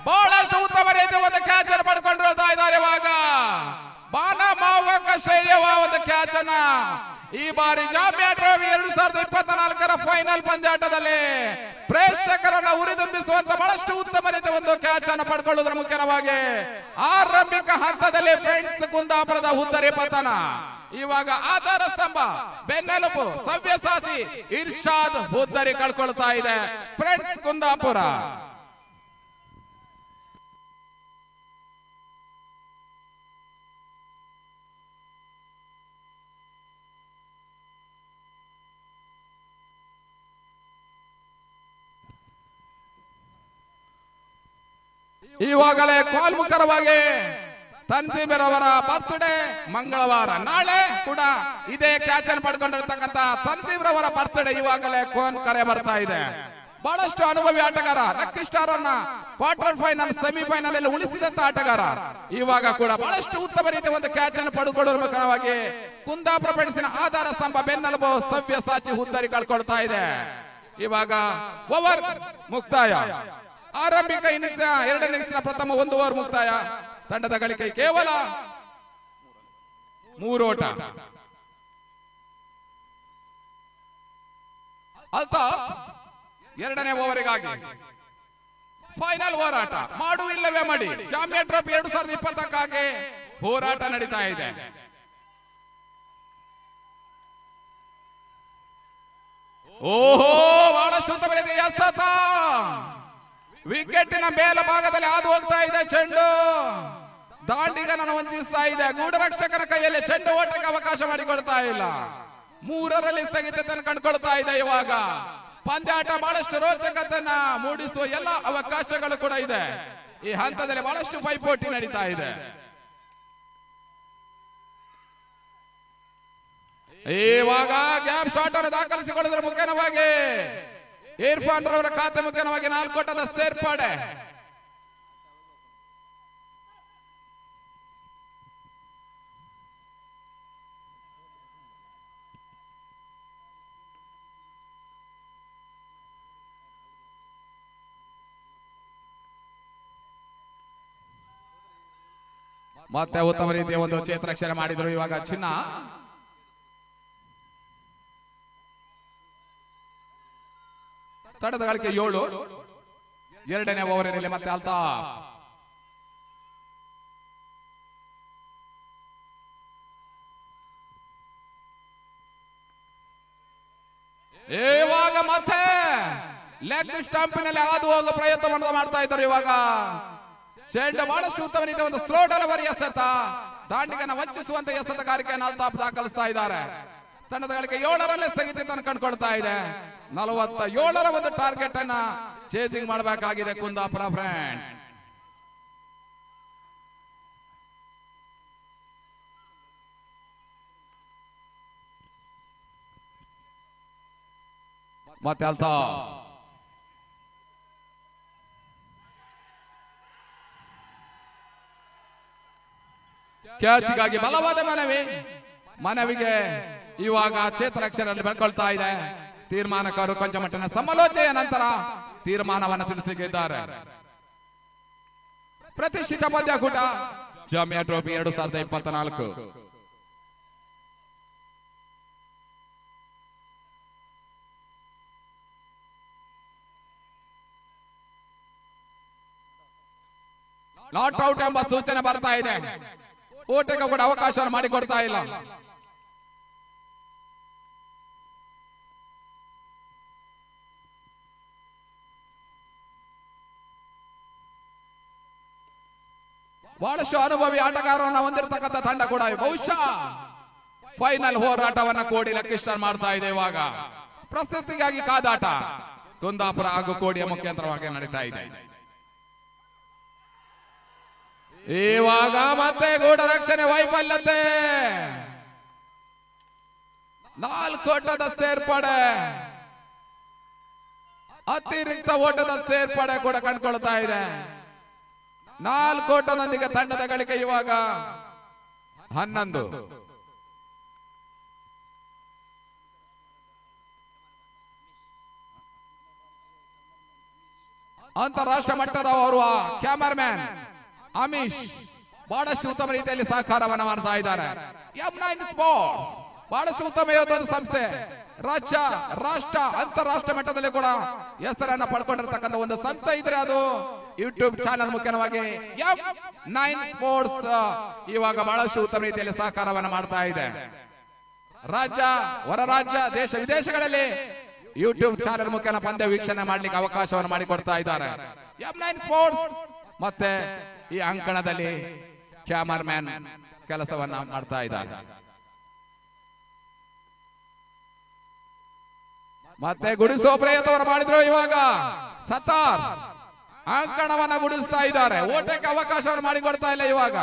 B: ಬಹಳಷ್ಟು ಉತ್ತಮ ರೀತಿಯ ಒಂದು ಕ್ಯಾಚ್ ಅನ್ನು ಪಡ್ಕೊಂಡಿರ್ತಾ ಇದ್ದಾರೆ. ಇವಾಗ ಬಾನ ಮಾವಕ ಶೈಲಿಯ ಒಂದು ಕ್ಯಾಚ್ ಅನ್ನ ಈ ಬಾರಿ ಜಾಮ್ಯಾ ಟ್ರೋಫಿ 2024ರ ಫೈನಲ್ ಪಂದ್ಯಾಟದಲ್ಲಿ ಪ್ರೇಕ್ಷಕರನ್ನ ಉರಿದುಂಬಿಸುವಂತ ಬಹಳಷ್ಟು ಉತ್ತಮ ರೀತಿಯ ಒಂದು ಕ್ಯಾಚ್ ಅನ್ನು ಪಡ್ಕೊಳ್ಳುವುದರ ಮುಖ್ಯವಾಗಿ ಆರಂಭಿಕ ಹಂತದಲ್ಲಿ ಫ್ರೆಂಡ್ಸ್ ಕುಂದಾಪುರದ ಹುದ್ದರಿ ಪತನ. ಇವಾಗ ಆಧಾರ ಸ್ತಂಭ, ಬೆನ್ನೆಲುಬು, ಸವ್ಯಸಾಚಿ ಇರ್ಷಾದ್ ಹುದ್ದರಿ ಕಳ್ಕೊಳ್ತಾ ಇದೆ ಫ್ರೆಂಡ್ಸ್ ಕುಂದಾಪುರ. ಈವಾಗಲೇ ಕಾಲ್ಮುಖರವಾಗಿ ತನ್ಸೀಬರವರ ಬರ್ತ್ಡೇ ಮಂಗಳವಾರ, ನಾಳೆ ಕೂಡ ಇದೇ ಕ್ಯಾಚ್ ಅನ್ನು ಪಡ್ಕೊಂಡಿರ್ತಕ್ಕಂಥ ತನ್ಸೀಬ್ರವರ ಬರ್ತ್ಡೇ. ಇವಾಗಲೇ ಫೋನ್ ಕರೆ ಬರ್ತಾ ಇದೆ. ಬಹಳಷ್ಟು ಅನುಭವಿ ಆಟಗಾರ, ಲಕ್ಕಿ ಸ್ಟಾರ್ ಅನ್ನ ಕ್ವಾರ್ಟರ್ ಫೈನಲ್ ಸೆಮಿಫೈನಲ್ ಅಲ್ಲಿ ಉಳಿಸಿದಂತ ಆಟಗಾರ. ಇವಾಗ ಕೂಡ ಬಹಳಷ್ಟು ಉತ್ತಮ ರೀತಿಯ ಒಂದು ಕ್ಯಾಚ್ ಅನ್ನು ಪಡೆದುಕೊಳ್ಳುವ ಮುಖವಾಗಿ ಕುಂದಾಪುರ ಫ್ರೆಂಡ್ಸಿನ ಆಧಾರ ಸ್ತಂಭ ಬೆನ್ನೆಲುಬು ಸವ್ಯಸಾಚಿ ಹುದ್ದರಿ ಕಳ್ಕೊಳ್ತಾ ಇದೆ. ಇವಾಗ ಓವರ್ ಮುಕ್ತಾಯ. ಆರಂಭಿಕ ಇನ್ನಿಂಗ್ಸ್ ಎರಡನೇ ಇನ್ನಿಂಗ್ಸ್ನ ಪ್ರಥಮ 1 ಓವರ್ ಮುಕ್ತಾಯ. ತಂಡದ ಗಳಿಕೆ ಕೇವಲ 3 ಓಟ. ಅಲ್ತಾಫ್ ಎರಡನೇ ಓವರಿಗಾಗಿ ಫೈನಲ್ ಹೋರಾಟ. ಮಾಡು ಇಲ್ಲವೇ ಮಾಡಿ ಜಾಮಿಯಾ ಟ್ರೋಫಿ 2020 ಹೋರಾಟ ನಡೀತಾ ಇದೆ. ಓಹೋ, ಬಹಳಷ್ಟು ಎಸೆತ ವಿಕೆಟಿನ ಮೇಲ ಭಾಗದಲ್ಲಿ ಹಾದು ಹೋಗ್ತಾ ಇದೆ ಚೆಂಡು. ದಾಂಡಿಗನನ್ನು ವಂಚಿಸ್ತಾ ಇದೆ. ಗೂಢರಕ್ಷಕನ ಕೈಯಲ್ಲಿ ಚೆಂಡು ಓಟಕ್ಕೆ ಅವಕಾಶ ಮಾಡಿಕೊಡ್ತಾ ಇಲ್ಲ. 3ರಲ್ಲಿ ಸ್ಥಗಿತತೆಯನ್ನು ಕಂಡುಕೊಳ್ತಾ ಇದೆ. ಇವಾಗ ಪಂದ್ಯಾಟ ಬಹಳಷ್ಟು ರೋಚಕತೆಯನ್ನ ಮೂಡಿಸುವ ಎಲ್ಲ ಅವಕಾಶಗಳು ಕೂಡ ಇದೆ. ಈ ಹಂತದಲ್ಲಿ ಬಹಳಷ್ಟು ಪೈಪೋಟಿ ನಡೀತಾ ಇದೆ. ಇವಾಗ ಗ್ಯಾಪ್ ಶಾಟ್ ಅನ್ನು ದಾಖಲಿಸಿಕೊಳ್ಳುವುದರ ಮುಖೇನವಾಗಿ ಇರ್ಫಾನ್ ರವರ ಖಾತೆ ಮುಖೇನವಾಗಿ 4 ಓಟದ ಸೇರ್ಪಡೆ. ಮತ್ತೆ ಉತ್ತಮ ರೀತಿಯ ಒಂದು ಕ್ಷೇತ್ರರಕ್ಷಣೆ ಮಾಡಿದ್ರು. ಇವಾಗ ಚಿನ್ನ ತಂಡದ ಗಳಿಕೆ 7. ಎರಡನೇ ಓವರಿನಲ್ಲಿ ಮತ್ತೆ ಅಲ್ತಾಫ್ ಇವಾಗ ಮತ್ತೆ ಲೆಗ್ ಸ್ಟಂಪಿನಲ್ಲಿ ಹಾದು ಹೋಗುವ ಪ್ರಯತ್ನವನ್ನು ಮಾಡ್ತಾ ಇದ್ದಾರೆ. ಇವಾಗ ಚೆಂಡು ಬಹಳಷ್ಟು ಉತ್ತಮ ರೀತಿಯ ಒಂದು ಸ್ಲೋ ಡೆಲಿವರಿ ಎಸೆತ, ದಾಂಡಿಗನ ವಂಚಿಸುವಂತ ಎಸೆತಗಾರಿಕೆಯನ್ನು ಅಲ್ತಾಫ್ ದಾಖಲಿಸ್ತಾ ಇದ್ದಾರೆ. ತಂಡದ ಗಳಿಕೆ 7ರಲ್ಲೇ ಸ್ಥಗಿತತೆಯನ್ನು ಕಂಡುಕೊಳ್ತಾ ಇದೆ. 47ರ ಒಂದು ಟಾರ್ಗೆಟ್ ಅನ್ನ ಚೇಸಿಂಗ್ ಮಾಡಬೇಕಾಗಿದೆ ಕುಂದಾಪುರ ಫ್ರೆಂಡ್ಸ್. ಮತ್ತೆ ಅಲ್ತಾಫ್ ಕ್ಯಾಚ್ಗಾಗಿ ಬಲವಾದ ಮನವಿಗೆ ಇವಾಗ ಕ್ಷೇತ್ರರಕ್ಷಣೆಯಲ್ಲಿ ಬೆಳ್ಕೊಳ್ತಾ ಇದೆ. ತೀರ್ಮಾನಕಾರರು ಕೊಂಚ ಮಟ್ಟಿನ ಸಮಾಲೋಚನೆಯ ನಂತರ ತೀರ್ಮಾನವನ್ನು ತಿಳಿಸಿದ್ದಾರೆ. ಪ್ರತಿಷ್ಠಿತ ಪಂದ್ಯಾಕೂಟ ಜಾಮಿಯಾ ಟ್ರೋಫಿ 2024. ನಾಟ್ ಔಟ್ ಎಂಬ ಸೂಚನೆ ಬರ್ತಾ ಇದೆ. ಓಟಕ್ಕೆ ಕೂಡ ಅವಕಾಶ ಮಾಡಿಕೊಡ್ತಾ ಇಲ್ಲ. ಬಹಳಷ್ಟು ಅನುಭವಿ ಆಟಗಾರರನ್ನ ಹೊಂದಿರತಕ್ಕಂಥ ತಂಡ ಕೂಡ ಬಹುಶಃ ಫೈನಲ್ ಹೋರಾಟವನ್ನ ಕೋಡಿ ಲಕ್ಕಿಸ್ಟಾರ್ ಮಾಡ್ತಾ ಇದೆ. ಇವಾಗ ಪ್ರಶಸ್ತಿಗಾಗಿ ಕಾದಾಟ ಕುಂದಾಪುರ ಹಾಗೂ ಕೋಡಿಯ ಮುಖಾಂತರವಾಗಿ ನಡೀತಾ ಇದೆ. ಇವಾಗ ಮತ್ತೆ ಗೂಢರಕ್ಷಣೆ ವೈಫಲ್ಯತೆ, 4 ಓಟದ ಸೇರ್ಪಡೆ, ಅತಿರಿಕ್ತ ಓಟದ ಸೇರ್ಪಡೆ ಕೂಡ ಕಂಡುಕೊಳ್ತಾ ಇದೆ. 4 ಓಟದೊಂದಿಗೆ ತಂಡದ ಗಳಿಕೆ ಇವಾಗ 11. ಅಂತಾರಾಷ್ಟ್ರೀಯ ಮಟ್ಟದ ಓರ್ವ ಕ್ಯಾಮರಾಮನ್ ಅಮಿಶ್ ಬಹಳಷ್ಟು ಉತ್ತಮ ರೀತಿಯಲ್ಲಿ ಸಹಕಾರವನ್ನು ಮಾಡ್ತಾ ಇದ್ದಾರೆ. M9 ಸ್ಪೋರ್ಟ್ಸ್ ಬಹಳಷ್ಟು ಉತ್ತಮ ಸಂಸ್ಥೆ, ರಾಜ್ಯ, ರಾಷ್ಟ್ರ, ಅಂತಾರಾಷ್ಟ್ರೀಯ ಮಟ್ಟದಲ್ಲಿ ಕೂಡ ಹೆಸರನ್ನ ಪಡ್ಕೊಂಡಿರ್ತಕ್ಕಂಥ ಒಂದು ಸಂಸ್ಥೆ ಇದ್ರೆ ಅದು ಯೂಟ್ಯೂಬ್ ಚಾನೆಲ್ ಮುಖ್ಯವಾಗಿ M9 ಸ್ಪೋರ್ಟ್ಸ್ ಇವಾಗ ಬಹಳಷ್ಟು ಉತ್ತಮ ರೀತಿಯಲ್ಲಿ ಸಹಕಾರವನ್ನು ಮಾಡ್ತಾ ಇದೆ. ರಾಜ್ಯ, ಹೊರ ರಾಜ್ಯ, ದೇಶ ವಿದೇಶಗಳಲ್ಲಿ ಯೂಟ್ಯೂಬ್ ಚಾನೆಲ್ ಮುಖೇನ ಪಂದ್ಯ ವೀಕ್ಷಣೆ ಮಾಡ್ಲಿಕ್ಕೆ ಅವಕಾಶವನ್ನು ಮಾಡಿಕೊಡ್ತಾ ಇದ್ದಾರೆ. M9 ಸ್ಪೋರ್ಟ್ಸ್ ಮತ್ತೆ ಈ ಅಂಕಣದಲ್ಲಿ ಕ್ಯಾಮರಾಮನ್ ಕೆಲಸವನ್ನ ಮಾಡ್ತಾ ಇದ್ದಾರೆ. ಮತ್ತೆ ಗುಡಿಸೋ ಪ್ರಯತ್ನವನ್ನು ಮಾಡಿದ್ರು. ಇವಾಗ ಸತ್ತಾರ್ ಅಂಕಣವನ್ನ ಗುಡಿಸ್ತಾ ಇದ್ದಾರೆ. ಓಟಕ್ಕೆ ಅವಕಾಶವನ್ನು ಮಾಡಿಕೊಡ್ತಾ ಇಲ್ಲ ಇವಾಗ.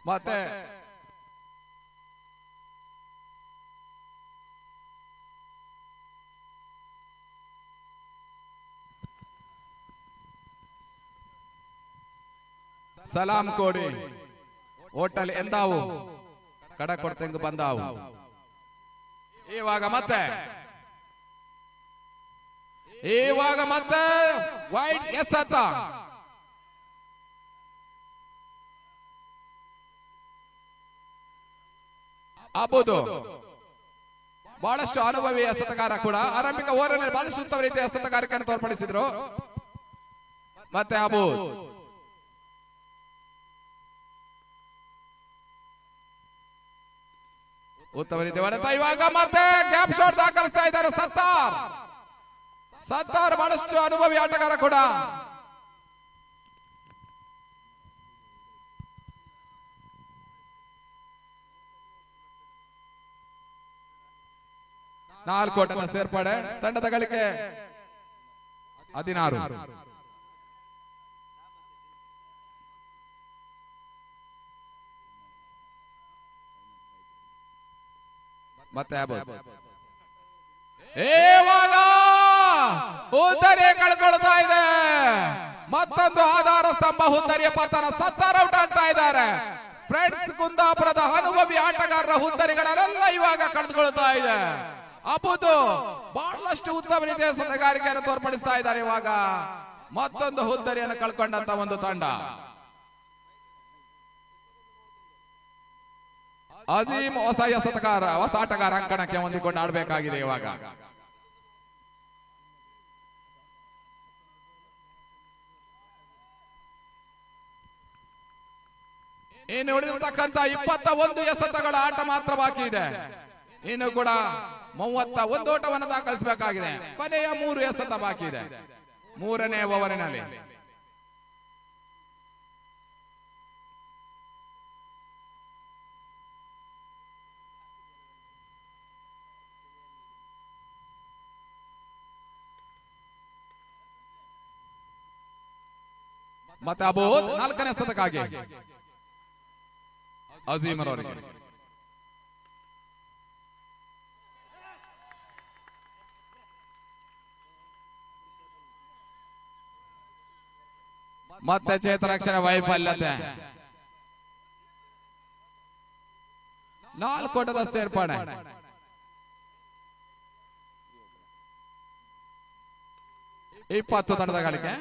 B: ಮತ್ತೆ ಸಲಾಂ ಕೋಡಿ ಹೋಟೆಲ್ ಎಂದಾವು ಕಡ ಕೊಡ್ತಂಗ ಬಂದಾವು. ಇವಾಗ ಮತ್ತೆ ವೈಟ್ ಎಸೆತ. ಅಬುದು ಬಹಳಷ್ಟು ಅನುಭವಿ ಎಸೆತಗಾರ ಕೂಡ. ಆರಂಭಿಕ ಓವರ್ನಲ್ಲಿ ಬಹಳಷ್ಟು ಉತ್ತಮ ರೀತಿಯ ಎಸೆತಗಾರಿಕೆಯನ್ನು ತೋರ್ಪಡಿಸಿದ್ರು. ಮತ್ತೆ ಅಬುದ್ ಉತ್ತಮ ರೀತಿ ಹೊಡೆತ. ಇವಾಗ ಮತ್ತೆ ಗ್ಯಾಪ್ ಶಾಟ್ ದಾಖಲಿಸ್ತಾ ಇದ್ದಾರೆ ಸತ್ತಾರ್ ಬಹಳಷ್ಟು ಅನುಭವಿ ಆಟಗಾರ ಕೂಡ. ನಾಲ್ಕು ಓಟದ ಸೇರ್ಪಡೆ. ತಂಡದ ಗಳಿಕೆ 16. ಮತ್ತೆ ಇವಾಗ ಹುದ್ದರಿಯ ಕಳ್ಕೊಳ್ತಾ ಇದೆ. ಮತ್ತೊಂದು ಆಧಾರ ಸ್ತಂಭ ಹುದ್ದರಿಯ ಪತನ. ಸತ್ತಾರ್ ಔಟ್ ಆಗ್ತಾ ಇದ್ದಾರೆ. ಫ್ರೆಂಡ್ಸ್ ಕುಂದಾಪುರದ ಅನುಭವಿ ಆಟಗಾರರ ಹುದ್ದರಿಗಳೆಲ್ಲ ಇವಾಗ ಕಳೆದುಕೊಳ್ತಾ ಇದೆ. ಅಬುದು ಬಹಳಷ್ಟು ಉತ್ತಮ ರೀತಿಯ ಸತಗಾರಿಕೆಯನ್ನು ತೋರ್ಪಡಿಸ್ತಾ ಇದ್ದಾರೆ. ಇವಾಗ ಮತ್ತೊಂದು ಹುದ್ದರಿಯನ್ನು ಕಳ್ಕೊಂಡಂತ ಒಂದು ತಂಡ. ಅಜೀಮ್ ಹೊಸ ಆಟಗಾರ ಅಂಕಣಕ್ಕೆ ಹೊಂದಿಕೊಂಡು ಆಡಬೇಕಾಗಿದೆ. ಇವಾಗ ಇನ್ನು ಉಳಿದಿರ್ತಕ್ಕಂಥ 21 ಎಸೆತಗಳ ಆಟ ಮಾತ್ರ ಬಾಕಿ ಇದೆ. ಇನ್ನು ಕೂಡ 31 ಓಟವನ್ನು ದಾಖಲಿಸಬೇಕಾಗಿದೆ. ಕೊನೆಯ 3 ಎಸೆತ ಬಾಕಿ ಇದೆ 3ನೇ ಓವರಿನಲ್ಲಿ. ಮತ್ತೆ ಅಬೂದ್ 4ನೇ ಎಸೆತಕ್ಕಾಗಿ ಅಜೀಮ್ ಅವರಿಗೆ. ಮತ್ತೆ ಚೇತರಕ್ಷರ ವೈಫಲ್ಯತೆ. 4 ಓಟದ ಸೇರ್ಪಡೆ. ತಂಡದ ಗಳಿಕೆ.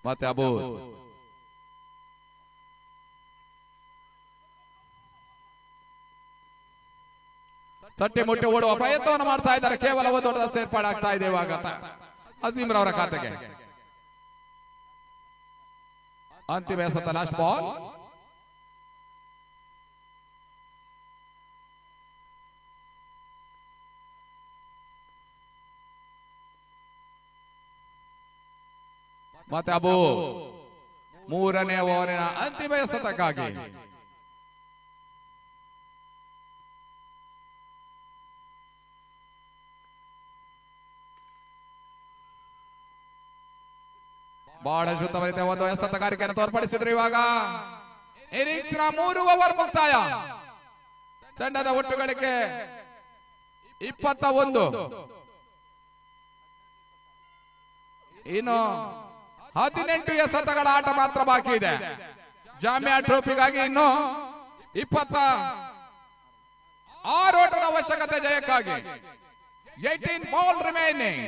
B: ಮತ್ತೆ ಅಬೂದ್ ತಟ್ಟೆ ಮುಟ್ಟೆ ಓಡುವ ಪ್ರಯತ್ನವನ್ನು ಮಾಡ್ತಾ ಇದ್ದಾರೆ. ಕೇವಲ 1 ಓಟದ ಸೇರ್ಪಾಡು ಆಗ್ತಾ ಇದೆ ಇವಾಗ ಅಜೀಮ್ ರವರ ಖಾತೆಗೆ. ಅಂತಿಮ ಎಸೆತ, ಲಾಸ್ಟ್ ಬಾಲ್. ಮತ್ತೆ ಅಬೂದ್ 3ನೇ ಓವರಿನ ಅಂತಿಮ ಎಸೆತಕ್ಕಾಗಿ. ಬಹಳಷ್ಟು ಉತ್ತಮ ರೀತಿಯ ಒಂದು ಎಸೆತಗಾರಿಕೆಯನ್ನು ತೋರ್ಪಡಿಸಿದ್ರು. ಇವಾಗ ಇನ್ನಿಂಗ್ಸ್ನ 3 ಓವರ್ ಮುಕ್ತಾಯ. ತಂಡದ ಒಟ್ಟು ಗಳಿಕೆ 21. ಇನ್ನು 18 ಎಸೆತಗಳ ಆಟ ಮಾತ್ರ ಬಾಕಿ ಇದೆ. ಜಾಮಿಯಾ ಟ್ರೋಫಿಗಾಗಿ ಇನ್ನು 26 ಓಟದ ಅವಶ್ಯಕತೆ ಜಯಕ್ಕಾಗಿ. 18 ಬಾಲ್ ರಿಮೈನಿಂಗ್,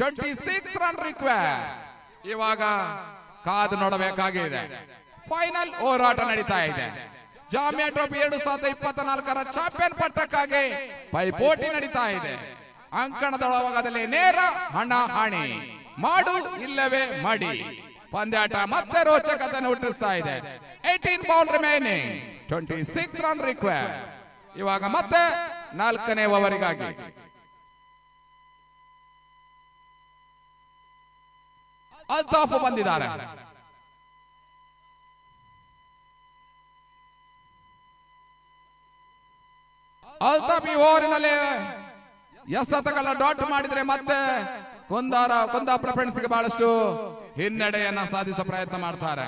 B: 26 ರನ್ ರಿಕ್ವೈರ್ಡ್. ಇವಾಗ ಕಾದು ನೋಡಬೇಕಾಗಿದೆ. ಫೈನಲ್ ಹೋರಾಟ ನಡೀತಾ ಇದೆ. ಜಾಮಿಯಾ ಟ್ರೋಫಿ 2024ರ ಚಾಂಪಿಯನ್ ಪಟ್ಟಕ್ಕಾಗಿ ಪೈಪೋಟಿ ನಡೀತಾ ಇದೆ. ಅಂಕಣದ ಒಳಭಾಗದಲ್ಲಿ ನೇರ ಹಣಾಹಣಿ, ಮಾಡು ಇಲ್ಲವೇ ಮಡಿ ಪಂದ್ಯಾಟ ಮತ್ತೆ ರೋಚಕತೆಯನ್ನು ಹುಟ್ಟಿಸ್ತಾ ಇದೆ. 18 ಬಾಲ್ ರಿಮೈನಿಂಗ್, 26 ರನ್ ರಿಕ್ವೈರ್ಡ್. ಇವಾಗ ಮತ್ತೆ 4ನೇ ಓವರಿಗಾಗಿ ಅಲ್ತಾಫ್ ಬಂದಿದ್ದಾರೆ. ಅಲ್ತಾಫ್ ಈ ಓವರಿನಲ್ಲಿ ಎಸೆತಗಳ ಡಾಟ್ ಮಾಡಿದ್ರೆ ಮತ್ತೆ ಕುಂದಾಪುರ ಫ್ರೆಂಡ್ಸ್ಗೆ ಬಹಳಷ್ಟು ಹಿನ್ನಡೆಯನ್ನ ಸಾಧಿಸುವ ಪ್ರಯತ್ನ ಮಾಡ್ತಾರೆ.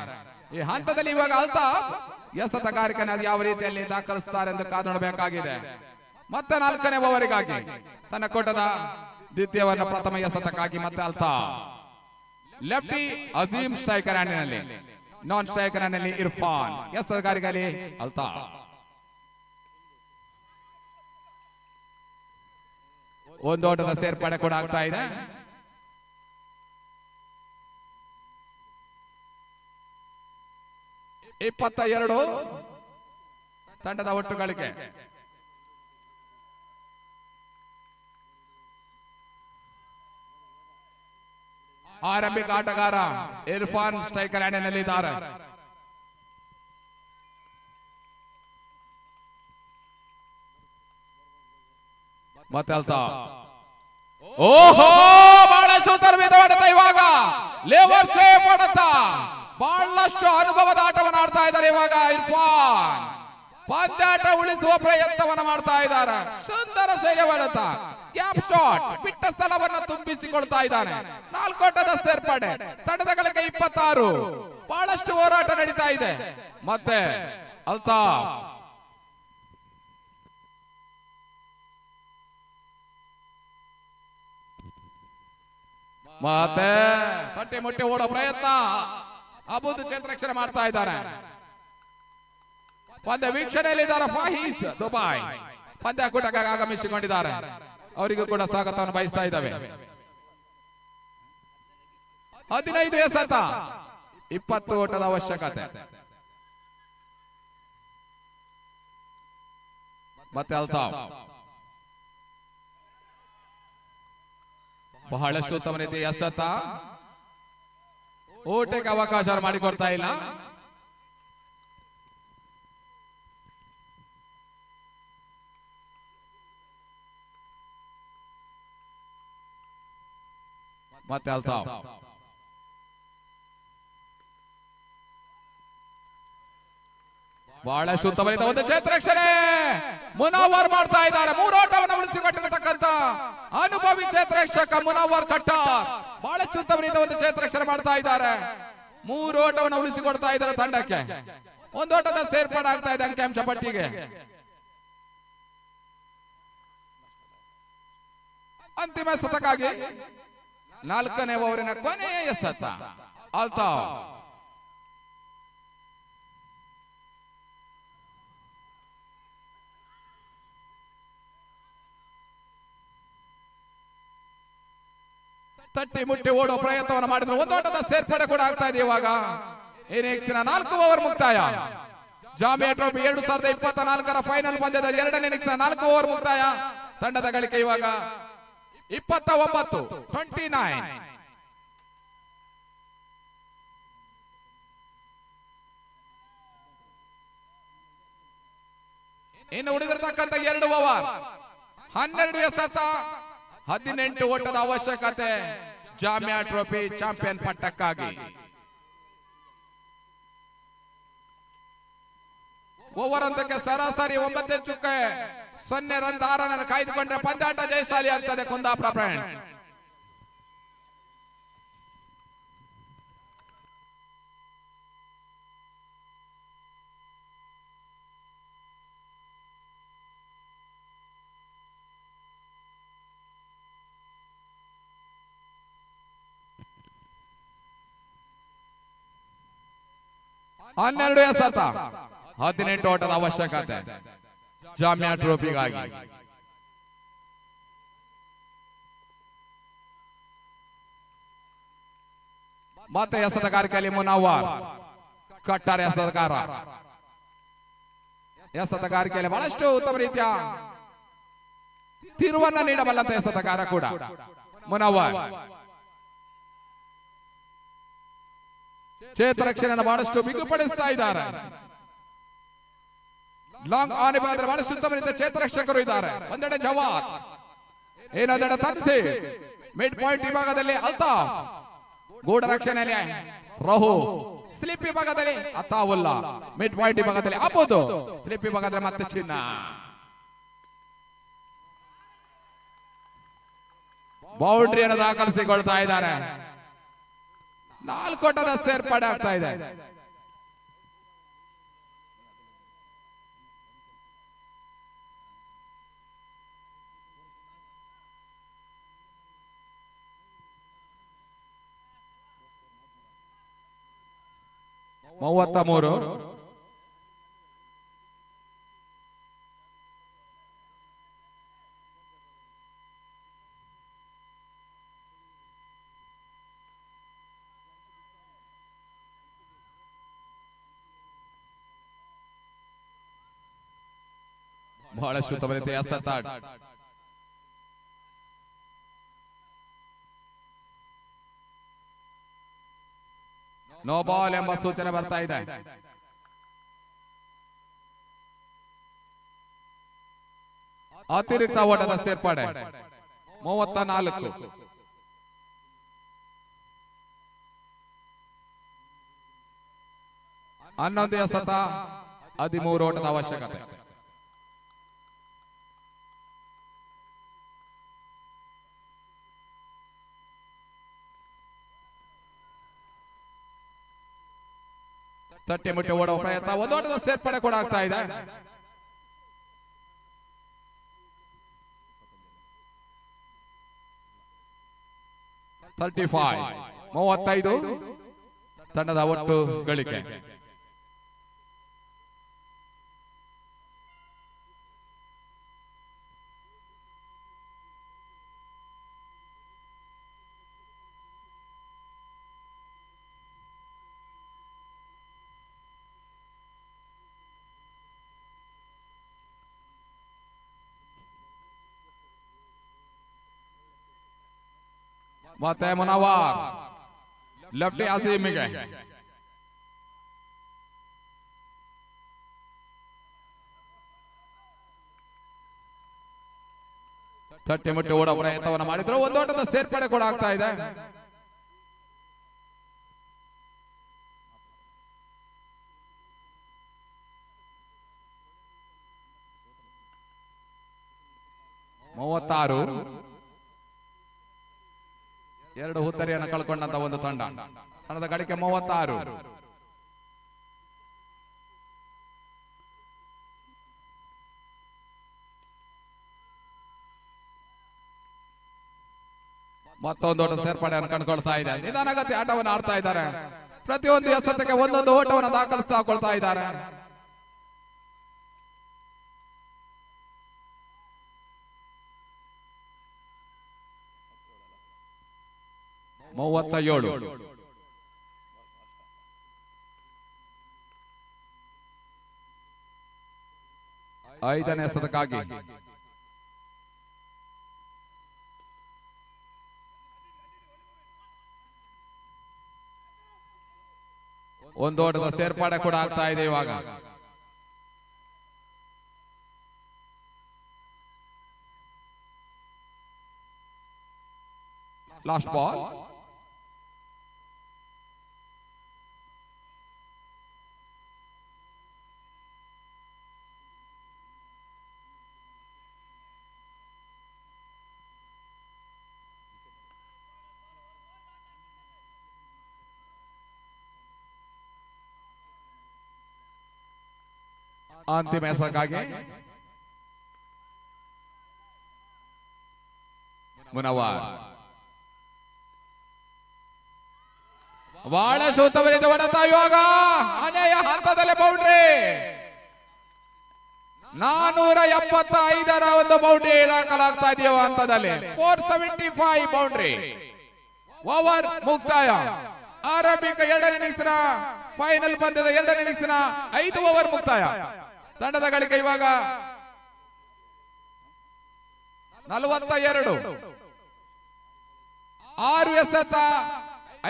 B: ಈ ಹಂತದಲ್ಲಿ ಇವಾಗ ಅಲ್ತಾಫ್ ಎಸೆತಗಾರಿಕೆನ ಯಾವ ರೀತಿಯಲ್ಲಿ ದಾಖಲಿಸ್ತಾರೆ ಎಂದು ಕಾದು ನೋಡಬೇಕಾಗಿದೆ. ಮತ್ತೆ 4ನೇ ಓವರಿಗಾಗಿ ತನ್ನ ಕೊಟ್ಟದ ದ್ವಿತೀಯವನ್ನು ಪ್ರಥಮ ಎಸೆತಕ್ಕಾಗಿ ಮತ್ತೆ ಅಲ್ತಾಫ್. ಲೆಫ್ಟಿ ಅಜೀಮ್ ಸ್ಟ್ರೈಕರ್ ಹ್ಯಾಂಡಿನಲ್ಲಿ, ನಾನ್ ಸ್ಟ್ರೈಕರ್ ಹ್ಯಾಂಡಿನಲ್ಲಿ ಇರ್ಫಾನ್. ಎಸೆತಗಾರಿಕೆಯಲ್ಲಿ ಅಲ್ತಾಫ್. ಒಂದು ಓಟದ ಸೇರ್ಪಡೆ ಕೂಡ ಆಗ್ತಾ ಇದೆ. ಇಪ್ಪತ್ತ 22 ತಂಡದ ಒಟ್ಟು ಗಳಿಕೆ. ಆರಂಭಿಕ ಆಟಗಾರ ಇರ್ಫಾನ್ ಸ್ಟ್ರೈಕರ್ ಹ್ಯಾಂಡಿನಲ್ಲಿದ್ದಾರೆ. ಮತ್ತೆ ಅಲ್ತಾಫ್. ಓಹೋ, ಬಹಳಷ್ಟು ತರಬೇತಿ ಹೊಡೆತ. ಇವಾಗ ಲೇವರ್ ಶೇಪ್ ಹೊಡೆತ. ಬಹಳಷ್ಟು ಅನುಭವದ ಆಟವನ್ನು ಆಡ್ತಾ ಇದ್ದಾರೆ ಇವಾಗ ಇರ್ಫಾನ್. ಪಂದ್ಯಾಟ ಉಳಿಸುವ ಪ್ರಯತ್ನವನ್ನು ಮಾಡ್ತಾ ಇದ್ದಾರೆ. ಸುಂದರ ಶೈಲಿ ಹೊಡೆತ, ಗ್ಯಾಪ್ ಶಾಟ್, ಬಿಟ್ಟ ಸ್ಥಳವನ್ನು ತುಂಬಿಸಿಕೊಳ್ತಾ ಇದ್ದಾನೆ. 4 ಓಟದ ಸೇರ್ಪಡೆ, ತಂಡದ ಗಳಿಕೆ 26. ಬಹಳಷ್ಟು ಹೋರಾಟ ನಡೀತಾ ಇದೆ. ಮತ್ತೆ ಅಲ್ತಾಫ್. ಮತ್ತೆ ತಟ್ಟೆ ಮುಟ್ಟೆ ಓಡೋ ಪ್ರಯತ್ನ ಅಬುದ್ ಚೇತ್ರಕ್ಷರ ಮಾಡ್ತಾ ಇದ್ದಾರೆ. ಪಂದ್ಯ ವೀಕ್ಷಣೆಯಲ್ಲಿದ್ದಾರೆ ಫಾಹೀಸ್ ದುಬೈ. ಪಂದ್ಯಾಕೂಟಕ್ಕೆ ಆಗಮಿಸಿಕೊಂಡಿದ್ದಾರೆ. ಅವರಿಗೂ ಕೂಡ ಸ್ವಾಗತವನ್ನು ಬಯಸ್ತಾ ಇದ್ದಾವೆ. 15 ಎಸೆತ, 20 ಓಟದ ಅವಶ್ಯಕತೆ. ಮತ್ತೆ ಅಲ್ತಾಫ್ ಬಹಳಷ್ಟು ಉತ್ತಮ ರೀತಿ ಎಸೆತ. ಓಟಕ್ಕೆ ಅವಕಾಶ ಮಾಡಿಕೊಡ್ತಾ ಇಲ್ಲ. ಮತ್ತೆ ಅಲ್ತಾಫ್. ಬಹಳಷ್ಟು ಉತ್ತಮ ರೀತಿ ಒಂದು ಕ್ಷೇತ್ರಕ್ಷಣೆ ಮುನವರ್ ಮಾಡ್ತಾ ಇದ್ದಾರೆ. 3 ಓಟವನ್ನು ಉಳಿಸಿಕೊಟ್ಟಿರತಕ್ಕಂತ ಅನುಭವಿ ಕ್ಷೇತ್ರಕ್ಷಕ ಮುನವರ್ ಕಟ್ಟಾರ್ ಬಹಳಷ್ಟು ಉತ್ತಮ ರೀತಿ ಒಂದು ಕ್ಷೇತ್ರಕ್ಷಣೆ ಮಾಡ್ತಾ ಇದ್ದಾರೆ. 3 ಓಟವನ್ನು ಉಳಿಸಿಕೊಡ್ತಾ ಇದ್ದಾರೆ ತಂಡಕ್ಕೆ. 1 ಓಟದ ಸೇರ್ಪಡೆ ಆಗ್ತಾ ಇದೆ ಅಂಕಿಅಂಶ ಪಟ್ಟಿಗೆ. ಅಂತಿಮ ಎಸೆತಕ್ಕಾಗಿ 4ನೇ ಓವರಿನ ಕೊನೆಯ ಎಸೆತ. ಅಲ್ತಾಫ್ ತಟ್ಟಿ ಮುಟ್ಟಿ ಓಡೋ ಪ್ರಯತ್ನವನ್ನು ಮಾಡಿದ್ರು. 1 ಓಟದ ಸೇರ್ಪಡೆ ಕೂಡ ಆಗ್ತಾ ಇದೆ. ಇವಾಗ ಇನ್ನಿಂಗ್ಸ್ನ 4 ಓವರ್ ಮುಕ್ತಾಯ. ಜಾಮಿಯಾ ಟ್ರೋಫಿ 2024ರ ಫೈನಲ್ ಪಂದ್ಯದ 2ನೇ ಇನ್ನಿಂಗ್ಸ್ನ 4 ಓವರ್ ಮುಕ್ತಾಯ. ತಂಡದ ಗಳಿಕೆ ಇವಾಗ 29. ಇನ್ನು ಉಳಿದಿರತಕ್ಕಂತ 2 ಓವರ್, 12 ಎಸೆತ, 18 ಓಟದ ಅವಶ್ಯಕತೆ ಜಾಮಿಯಾ ಟ್ರೋಫಿ ಚಾಂಪಿಯನ್ ಪಟ್ಟಕ್ಕಾಗಿ. ಓವರ್ ಒಂದಕ್ಕೆ ಸರಾಸರಿ 9.0 ರನ್ 6 ರನ್ ಕಾಯ್ದುಕೊಂಡ್ರೆ ಪಂದ್ಯಾಟ ಜಯಶಾಲಿ ಆಗ್ತದೆ ಕುಂದಾಪುರ ಫ್ರೆಂಡ್ಸ್. ಹನ್ನೆರಡು ಎಸೆತ, 18 ಓಟದ ಅವಶ್ಯಕತೆ ಜಾಮಿಯಾ ಟ್ರೋಫಿಗಾಗಿ. ಮತ್ತೆ ಎಸೆತಗಾರಿಕೆಯಲ್ಲಿ ಮುನವ್ವರ್ ಕಟ್ಟಾರ್ ಎಸೆತಗಾರ. ಎಸೆತಗಾರಿಕೆಯಲ್ಲಿ ಬಹಳಷ್ಟು ಉತ್ತಮ ರೀತಿಯ ತಿರುವನ್ನ ನೀಡಬಲ್ಲಂತ ಎಸೆತಗಾರ ಕೂಡ ಮುನವ್ವರ್. ಚೇತರಕ್ಷಣೆಯನ್ನು ಬಹಳಷ್ಟು ಬಿಗುಪಡಿಸ್ತಾ ಇದ್ದಾರೆ. ಲಾಂಗ್ ಆನ್ ಇದ್ರೆ ಬಹಳಷ್ಟು ಉತ್ತಮ ರೀತಿಯ ಚೇತರಕ್ಷಕರು ಇದ್ದಾರೆ. ಒಂದೆಡೆ ಜವಾದ್, ಇನ್ನೊಂದೆಡೆ ತನ್ಸೀರ್. ಮಿಡ್ ಪಾಯಿಂಟ್ ವಿಭಾಗದಲ್ಲಿ ಅಲ್ತಾಫ್. ಗೂಢ ರಕ್ಷಣೆಯಲ್ಲಿ ರಹು, ಸ್ಲಿಪ್ ವಿಭಾಗದಲ್ಲಿ ಅತಾವುಲ್ಲಾ, ಮಿಡ್ ಪಾಯಿಂಟ್ ವಿಭಾಗದಲ್ಲಿ ಅಬುದು, ಸ್ಲಿಪ್ ವಿಭಾಗದಲ್ಲಿ ಮತ್ತೆ ಚಿನ್ನ. ಬೌಂಡ್ರಿಯನ್ನು ದಾಖಲಿಸಿಕೊಳ್ತಾ ಇದ್ದಾರೆ. 4 ಓಟದ ಸೇರ್ಪಡೆ ಆಗ್ತಾ ಇದೆ. ಮೂವತ್ತ3 ಬಹಳಷ್ಟು ತವರಿತೆ ಎಸೆತ. ನೋ ಬಾಲ್ ಎಂಬ ಸೂಚನೆ ಬರ್ತಾ ಇದೆ. ಅತಿರಿಕ್ತ ಓಟದ ಸೇರ್ಪಡೆ 34. ಹನ್ನೊಂದು ಎಸೆತ, 13 ಓಟದ ಅವಶ್ಯಕತೆ. ತಟ್ಟೆ ಮುಟ್ಟೆ ಓಡುವ ಪ್ರಯತ್ನ, 1 ಓಟದ ಸೇರ್ಪಡೆ ಕೂಡ ಆಗ್ತಾ ಇದೆ. $35 ತಂಡದ ಒಟ್ಟು ಗಳಿಕೆ. ಮತ್ತೆ ಮುನವಾರ್ ಲೆಫ್ಟಿ ಅಜೀಮಿಗೆ ತಟ್ಟೆ ಮುಟ್ಟೆ ಓಡೋ ಪ್ರಯತ್ನವನ್ನು ಮಾಡಿದ್ರು. 1 ಓಟದ ಸೇರ್ಪಡೆ ಕೂಡ ಆಗ್ತಾ ಇದೆ. $36 2 ಹುದ್ದರಿಯನ್ನು ಕಳ್ಕೊಂಡಂತ ಒಂದು ತಂಡದ ಗಳಿಕೆ 36. ಮತ್ತೊಂದು ಓಟ ಸೇರ್ಪಡೆಯನ್ನು ಕಂಡುಕೊಳ್ತಾ ಇದೆ. ನಿಧಾನಗತಿ ಆಟವನ್ನು ಆಡ್ತಾ ಇದ್ದಾರೆ. ಪ್ರತಿಯೊಂದು ಎಸೆತಕ್ಕೆ ಒಂದೊಂದು ಓಟವನ್ನು ದಾಖಲಿಸಿಕೊಳ್ತಾ ಇದ್ದಾರೆ. $37. ಐದನೇ ಎಸೆತಕ್ಕಾಗಿ ಒಂದು ಓಟದ ಸೇರ್ಪಡೆ ಕೂಡ ಆಗ್ತಾ ಇದೆ. ಇವಾಗ ಲಾಸ್ಟ್ ಬಾಲ್. ಅಂತಿಮ ಎಸೆತಕ್ಕಾಗಿ ಮುನವಾರ್ ಬಹಳ ಶೋತವರಿದ ಹೊಡೆತ. ಇವಾಗ ಅನೆಯ ಹಂತದಲ್ಲಿ ಬೌಂಡ್ರಿ 475 ಒಂದು ಬೌಂಡ್ರಿ ದಾಖಲಾಗ್ತಾ ಇದೆಯೋ ಹಂತದಲ್ಲಿ. 475 ಬೌಂಡ್ರಿ. ಓವರ್ ಮುಕ್ತಾಯ. ಆರಂಭಿಕ 2ನೇ ಇನ್ನಿಂಗ್ಸ್ನ ಫೈನಲ್ ಪಂದ್ಯದ 2ನೇ ಇನ್ನಿಂಗ್ಸ್ನ 5 ಓವರ್ ಮುಕ್ತಾಯ. ತಂಡದ ಗಳಿಕೆ ಇವಾಗ 42. 6 ಎಸೆತ,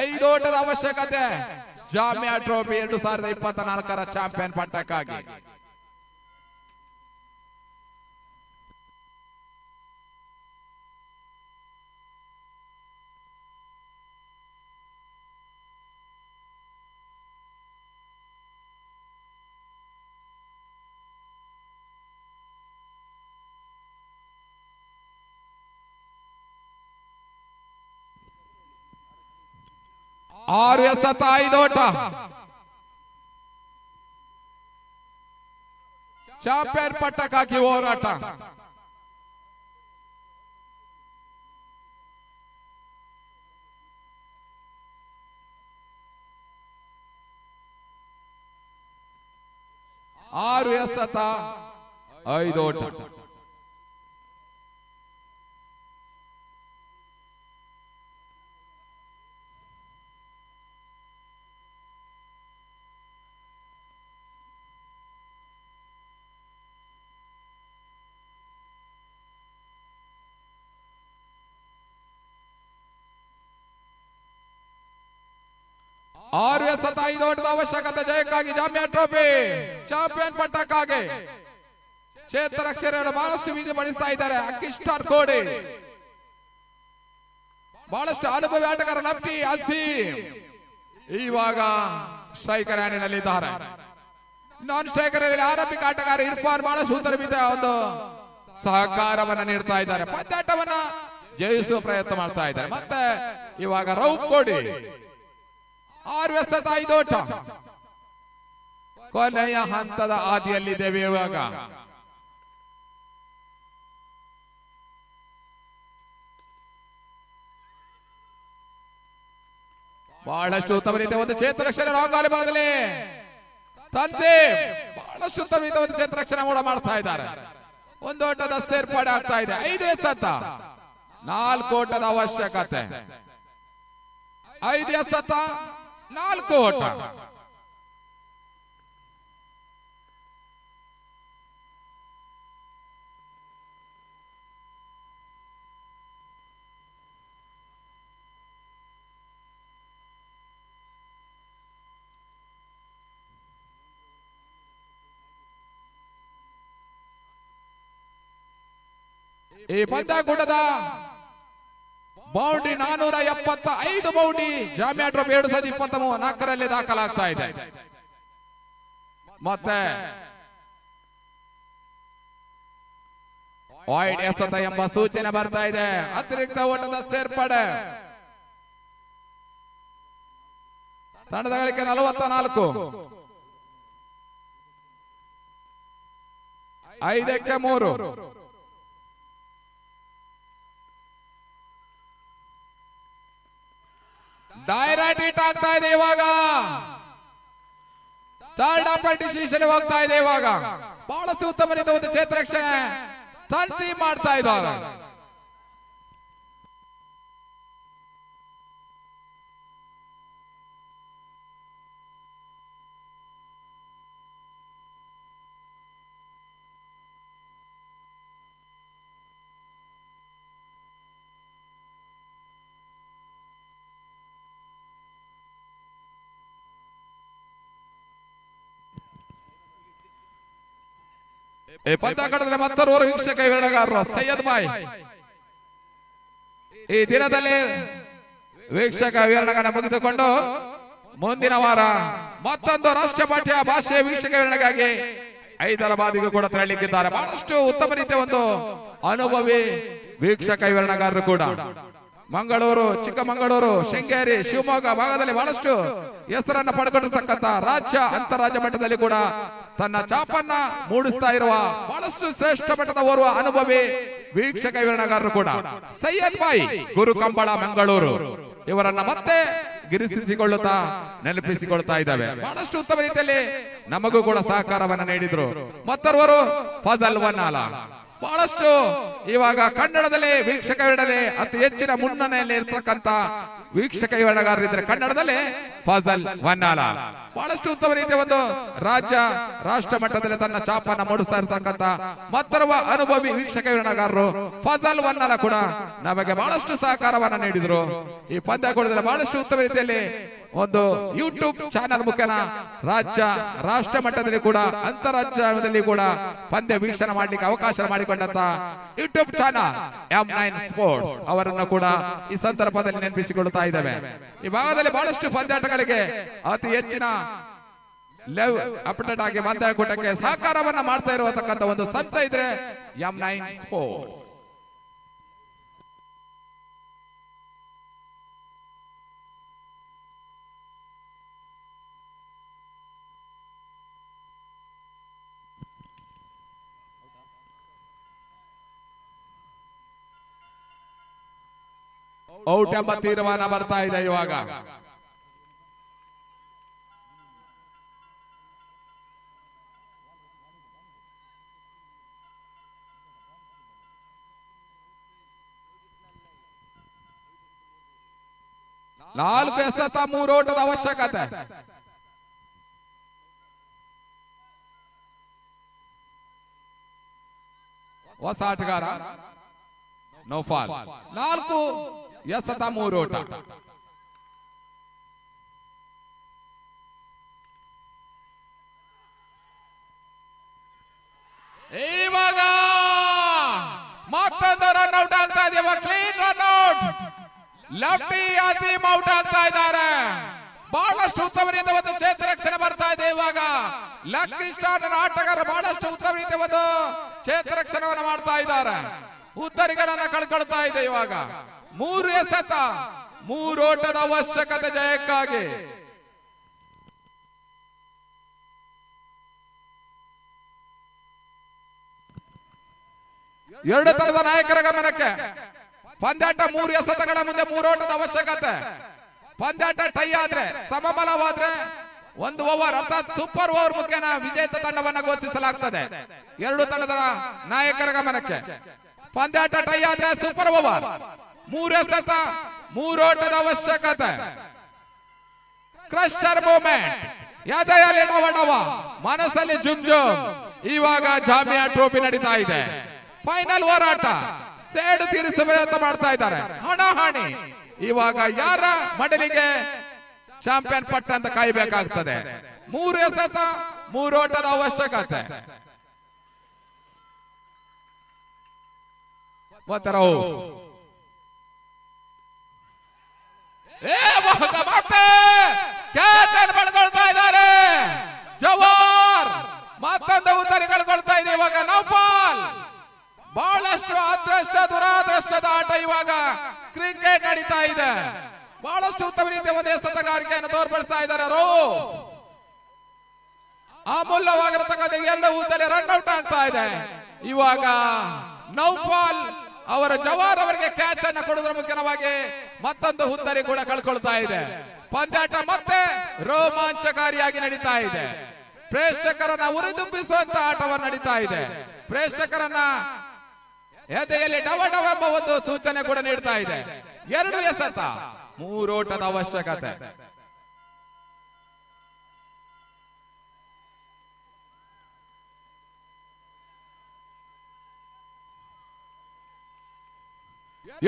B: 5 ಓಟದ ಅವಶ್ಯಕತೆ. ಜಾಮಿಯಾ ಟ್ರೋಫಿ 2024ರ ಚಾಂಪಿಯನ್ ಪಟ್ಟಕ್ಕಾಗಿ. 6 ಎಸೆತ 5 ಓಟ. ಚಾಂಪಿಯನ್ ಪಟ್ಟಕ್ಕಾಗಿ ಹೋರಾಟ. ಆರು ಎಸೆತ 5 ಓಟ. ಆರು ಎಸೆತ 5 ಓಟದ ಅವಶ್ಯಕತೆ ಜಯಕ್ಕಾಗಿ ಜಾಮಿಯಾ ಟ್ರೋಫಿ ಚಾಂಪಿಯನ್ ಪಟ್ಟಕ್ಕಾಗಿ ಕ್ಷೇತ್ರರಕ್ಷಕರು ಬಹಳಷ್ಟು ವಿಜೃಂಭಿಸ್ತಾ ಇದ್ದಾರೆ. ಅಕ್ಕಿಸ್ಟಾರ್ ಕೋಡಿ ಬಹಳಷ್ಟು ಅನುಭವಿ ಆಟಗಾರ ಲಫ್ಟಿ ಅಸೀಂ ಇವಾಗ ಸ್ಟ್ರೈಕರ್ ಹ್ಯಾಂಡಿನಲ್ಲಿದ್ದಾರೆ. ನಾನ್ ಸ್ಟ್ರೈಕರ್ ಆರಂಭಿಕ ಆಟಗಾರ ಇರ್ಫಾನ್ ಬಹಳಷ್ಟು ಉತ್ತರವಿದೆ ಒಂದು ಸಹಕಾರವನ್ನ ನೀಡ್ತಾ ಇದ್ದಾರೆ. ಪಂದ್ಯಾಟವನ್ನ ಜಯಿಸುವ ಪ್ರಯತ್ನ ಮಾಡ್ತಾ ಇದ್ದಾರೆ. ಮತ್ತೆ ಇವಾಗ ರೌಫ್ ಕೋಡಿ 6 ಎಸೆತ 5 ಓಟ. ಕೊನೆಯ ಹಂತದ ಹಾದಿಯಲ್ಲಿದ್ದೇವೆ ಇವಾಗ. ಬಹಳಷ್ಟು ಉತ್ತಮ ರೀತಿಯ ಒಂದು ಕ್ಷೇತ್ರರಕ್ಷಣೆ ರಾಂಗಾಲಿ ಭಾಗದಲ್ಲಿ ತನ್ಸೀಮ್ ಬಹಳಷ್ಟು ಉತ್ತಮ ರೀತಿಯ ಒಂದು ಕ್ಷೇತ್ರರಕ್ಷಣೆ ಕೂಡ ಮಾಡ್ತಾ ಇದ್ದಾರೆ. ಒಂದು ಓಟದ ಸೇರ್ಪಡೆ ಆಗ್ತಾ ಇದೆ. 5 ಎಸೆತ 4 ಓಟದ ಅವಶ್ಯಕತೆ. 5 ಎಸೆತ 4 ಓಟ. ಈ ಪಂದ್ಯಾಕೂಟದ ಬೌಂಡ್ರಿ 475 ಬೌಂಡ್ರಿ ಜಾಮಿಯಾ ಟ್ರೋಫಿ 2024ರಲ್ಲಿ ದಾಖಲಾಗ್ತಾ ಇದೆ. ಮತ್ತೆ ವೈಡ್ ಎಸೆತ ಎಂಬ ಸೂಚನೆ ಬರ್ತಾ ಇದೆ. ಅತಿರಿಕ್ತ ಓಟದ ಸೇರ್ಪಡೆ. ತಂಡದ ಗಳಿಕೆ 44. 5ಕ್ಕೆ 3. ಡೈರೆಕ್ಟ್ ಹಿಟ್ ಆಗ್ತಾ ಇದೆ ಇವಾಗ. ಥರ್ಡ್ ಅಂಪೈರ್ ಡಿಸಿಷನ್ ಹೋಗ್ತಾ ಇದೆ ಇವಾಗ. ಬಹಳಷ್ಟು ಉತ್ತಮ ರೀತಿಯ ಒಂದು ಕ್ಷೇತ್ರರಕ್ಷಣೆ ತನ್ಸೀಮ್ ಮಾಡ್ತಾ ಇದ್ದಾರೆ. ಈ ಪಂದ್ಯಾಕೂಟದಲ್ಲಿ ಮತ್ತೋರ್ವರು ವೀಕ್ಷಕ ವಿವರಣೆಗಾರರು ಸೈಯದ್ ಬಾಯ್ ಈ ದಿನದಲ್ಲಿ ವೀಕ್ಷಕ ವಿವರಣೆಗಳನ್ನ ಮುಗಿದುಕೊಂಡು ಮುಂದಿನ ವಾರ ಮತ್ತೊಂದು ರಾಷ್ಟ್ರ ಭಾಷೆಯ ವೀಕ್ಷಕ ವಿವರಣೆಗಾಗಿ ಹೈದರಾಬಾದಿಗೂ ಕೂಡ ತೆರಳಿದ್ದಾರೆ. ಬಹಳಷ್ಟು ಉತ್ತಮ ರೀತಿಯ ಒಂದು ಅನುಭವಿ ವೀಕ್ಷಕ ವಿವರಣೆಗಾರರು ಕೂಡ ಮಂಗಳೂರು, ಚಿಕ್ಕಮಗಳೂರು, ಶೃಂಗೇರಿ, ಶಿವಮೊಗ್ಗ ಭಾಗದಲ್ಲಿ ಬಹಳಷ್ಟು ಹೆಸರನ್ನ ಪಡ್ಕೊಂಡಿರ್ತಕ್ಕಂಥ ರಾಜ್ಯ ಅಂತಾರಾಜ್ಯ ಮಟ್ಟದಲ್ಲಿ ಕೂಡ ತನ್ನ ಚಾಪನ್ನ ಮೂಡಿಸ್ತಾ ಇರುವ ಬಹಳಷ್ಟು ಶ್ರೇಷ್ಠ ಮಟ್ಟದ ಓರ್ವ ಅನುಭವಿ ವೀಕ್ಷಕ ವಿವರಣೆಗಾರರು ಕೂಡ ಸೈಯದ್ ಬಾಯಿ ಗುರು ಕಂಬಳ ಮಂಗಳೂರು ಇವರನ್ನ ಮತ್ತೆ ಗಿರಿಸಿಕೊಳ್ಳುತ್ತಾ ನೆನಪಿಸಿಕೊಳ್ತಾ ಇದ್ದಾವೆ. ಬಹಳಷ್ಟು ಉತ್ತಮ ರೀತಿಯಲ್ಲಿ ನಮಗೂ ಕೂಡ ಸಹಕಾರವನ್ನ ನೀಡಿದ್ರು. ಮತ್ತೋರ್ವರು ಫಜಲ್ ವನ್ನಾಲ ಬಹಳಷ್ಟು ಇವಾಗ ಕನ್ನಡದಲ್ಲಿ ವೀಕ್ಷಕ ವಿವರಣೆ ಅತಿ ಹೆಚ್ಚಿನ ಮುನ್ನಡೆಯಲ್ಲಿ ಇರ್ತಕ್ಕಂಥ ವೀಕ್ಷಕ ವಿವರಣೆಗಾರರಿದ್ರೆ ಕನ್ನಡದಲ್ಲಿ ಫಜಲ್ ವನ್ನಾಲ ಬಹಳಷ್ಟು ಉತ್ತಮ ರೀತಿಯ ಒಂದು ರಾಷ್ಟ್ರ ಮಟ್ಟದಲ್ಲಿ ತನ್ನ ಚಾಪನ್ನ ಮೂಡಿಸ್ತಾ ಇರ್ತಕ್ಕಂಥ ಮತ್ತೊಬ್ಬ ಅನುಭವಿ ವೀಕ್ಷಕ ವಿವರಣೆಗಾರರು ಫಜಲ್ ವನ್ನಾಲ ಕೂಡ ನಮಗೆ ಬಹಳಷ್ಟು ಸಹಕಾರವನ್ನ ನೀಡಿದ್ರು. ಈ ಪಂದ್ಯಾಕೂಟದಲ್ಲಿ ಬಹಳಷ್ಟು ಉತ್ತಮ ರೀತಿಯಲ್ಲಿ ಒಂದು ಯೂಟ್ಯೂಬ್ ಚಾನೆಲ್ ಮುಖೇನ ರಾಷ್ಟ್ರ ಮಟ್ಟದಲ್ಲಿ ಕೂಡ ಅಂತಾರಾಜ್ಯದಲ್ಲಿ ಕೂಡ ಪಂದ್ಯ ವೀಕ್ಷಣೆ ಮಾಡ್ಲಿಕ್ಕೆ ಅವಕಾಶ ಮಾಡಿಕೊಂಡಂತ ಯೂಟ್ಯೂಬ್ ಚಾನಲ್ M9 ಸ್ಪೋರ್ಟ್ಸ್ ಅವರನ್ನು ಕೂಡ ಈ ಸಂದರ್ಭದಲ್ಲಿ ನೆನಪಿಸಿಕೊಳ್ತಾ ಇದ್ದೇವೆ. ಈ ಭಾಗದಲ್ಲಿ ಬಹಳಷ್ಟು ಪಂದ್ಯಾಟಗಳಿಗೆ ಅತಿ ಹೆಚ್ಚಿನ ಅಪ್ಡೇಟ್ ಆಗಿ ಪಂದ್ಯಾಕೂಟಕ್ಕೆ ಸಹಕಾರವನ್ನ ಮಾಡ್ತಾ ಇರತಕ್ಕಂಥ ಒಂದು ಸಂಸ್ಥೆ ಇದ್ರೆ M9 ಸ್ಪೋರ್ಟ್ಸ್. ಔಟ್ ಎಂಬ ತೀರ್ಮಾನ ಬರ್ತಾ ಇದೆ ಇವಾಗ. ನಾಲ್ಕು ಎಸೆತ 3 ಓಟದ ಅವಶ್ಯಕತೆ. ಹೊಸ ಆಟಗಾರ ನೋ ಫಾಲ್. 4 ಎಸೆತ 3 ಓಟ. ಇವಾಗ ಮತ್ತೊಂದು ರನ್ ಔಟ್ ಆಗ್ತಾ ಇದೆ. Clean run out. Lefty Adeem out ಆಗ್ತಾ ಇದ್ದಾರೆ. ಬಹಳಷ್ಟು ಉತ್ತಮ ರೀತಿಯ ಒಂದು ಕ್ಷೇತ್ರ ರಕ್ಷಣೆ ಬರ್ತಾ ಇದೆ. ಇವಾಗ ಲಕ್ಕಿ ಸ್ಟಾರ್ ಆಟಗಾರ ಬಹಳಷ್ಟು ಉತ್ತಮ ರೀತಿಯ ಒಂದು ಕ್ಷೇತ್ರ ರಕ್ಷಣೆಯನ್ನು ಮಾಡ್ತಾ ಇದ್ದಾರೆ. ಉತ್ತರಿಗಳನ್ನ ಕಳ್ಕೊಳ್ತಾ ಇದೆ. ಇವಾಗ 3 ಎಸೆತ 3 ಓಟದ ಅವಶ್ಯಕತೆ ಜಯಕ್ಕಾಗಿ. ಎರಡು ತಂಡದ ನಾಯಕರ ಗಮನಕ್ಕೆ ಪಂದ್ಯಾಟ 3 ಎಸೆತಗಳ ಮುಂದೆ 3 ಓಟದ ಅವಶ್ಯಕತೆ. ಪಂದ್ಯಾಟ ಟೈ ಆದ್ರೆ ಸಮಬಲವಾದ್ರೆ 1 ಓವರ್ ಅರ್ಥಾತ್ ಸೂಪರ್ ಓವರ್ ಮುಖೇನ ವಿಜೇತ ತಂಡವನ್ನ ಘೋಷಿಸಲಾಗ್ತದೆ. ಎರಡು ತಂಡದ ನಾಯಕರ ಗಮನಕ್ಕೆ ಪಂದ್ಯಾಟ ಟೈ ಆದ್ರೆ ಸೂಪರ್ ಓವರ್. 3 ಎಸೆತ 3 ಓಟದ ಅವಶ್ಯಕತೆ. ಕ್ರಶರ್ ಮೂವ್ಮೆಂಟ್, ಎದೆಯಲ್ಲಿ ಡವಡವ, ಮನಸ್ಸಲ್ಲಿ ಜುಮ್ ಜುಮ್. ಇವಾಗ ಜಾಮಿಯಾ ಟ್ರೋಫಿ ನಡೀತಾ ಇದೆ. ಫೈನಲ್ ಹೋರಾಟ. ಸೇಡು ತೀರಿಸುವ ಪ್ರಯತ್ನ ಮಾಡ್ತಾ ಇದ್ದಾರೆ. ಹಣಾಹಣಿ. ಇವಾಗ ಯಾರ ಮಡಲಿಗೆ ಚಾಂಪಿಯನ್ ಪಟ್ಟ ಅಂತ ಕಾಯಬೇಕಾಗ್ತದೆ. 3 ಎಸೆತ 3 ಓಟದ ಅವಶ್ಯಕತೆ. ಮತ್ತೆ ಕ್ಯಾಚ್ ಪಡ್ಕೊಳ್ತಾ ಇದ್ದಾರೆ ಜವಾರ್. ಮತ್ತೊಂದು ಉತ್ತರಿ ಕಳ್ಕೊಳ್ತಾ ಇದೆ. ಇವಾಗ ನೌಫಾಲ್. ಬಹಳಷ್ಟು ಅದೃಷ್ಟ ದುರಾದೃಷ್ಟದ ಆಟ ಇವಾಗ ಕ್ರಿಕೆಟ್ ನಡೀತಾ ಇದೆ. ಬಹಳಷ್ಟು ಉತ್ತಮ ರೀತಿಯ ಒಂದು ಎಸೆತಗಾರಿಕೆಯನ್ನು ತೋರ್ಪಡಿಸ್ತಾ ಇದ್ದಾರೆ. ಅಮೂಲ್ಯವಾಗಿರತಕ್ಕಂಥ ಎಲ್ಲ ಉತ್ತರಿ ರನ್ ಔಟ್ ಆಗ್ತಾ ಇದೆ. ಇವಾಗ ನೌಫಾಲ್ ಅವರ ಜವಾರ್ ಅವರಿಗೆ ಕ್ಯಾಚ್ ಅನ್ನು ಕೊಡುವುದರ ಮುಖ್ಯವಾಗಿ ಮತ್ತೊಂದು ಹುತ್ತರಿ ಕೂಡ ಕಳ್ಕೊಳ್ತಾ ಇದೆ. ಪಂದ್ಯಾಟ ಮತ್ತೆ ರೋಮಾಂಚಕಾರಿಯಾಗಿ ನಡೀತಾ ಇದೆ. ಪ್ರೇಕ್ಷಕರನ್ನ ಉರಿದುಂಬಿಸುವಂತ ಆಟವನ್ನು ನಡೀತಾ ಇದೆ. ಪ್ರೇಕ್ಷಕರನ್ನ ಎದೆಯಲ್ಲಿ ಡವಡವ ಎಂಬ ಒಂದು ಸೂಚನೆ ಕೂಡ ನೀಡ್ತಾ ಇದೆ. 2 ಎಸೆತ 3 ಓಟದ ಅವಶ್ಯಕತೆ.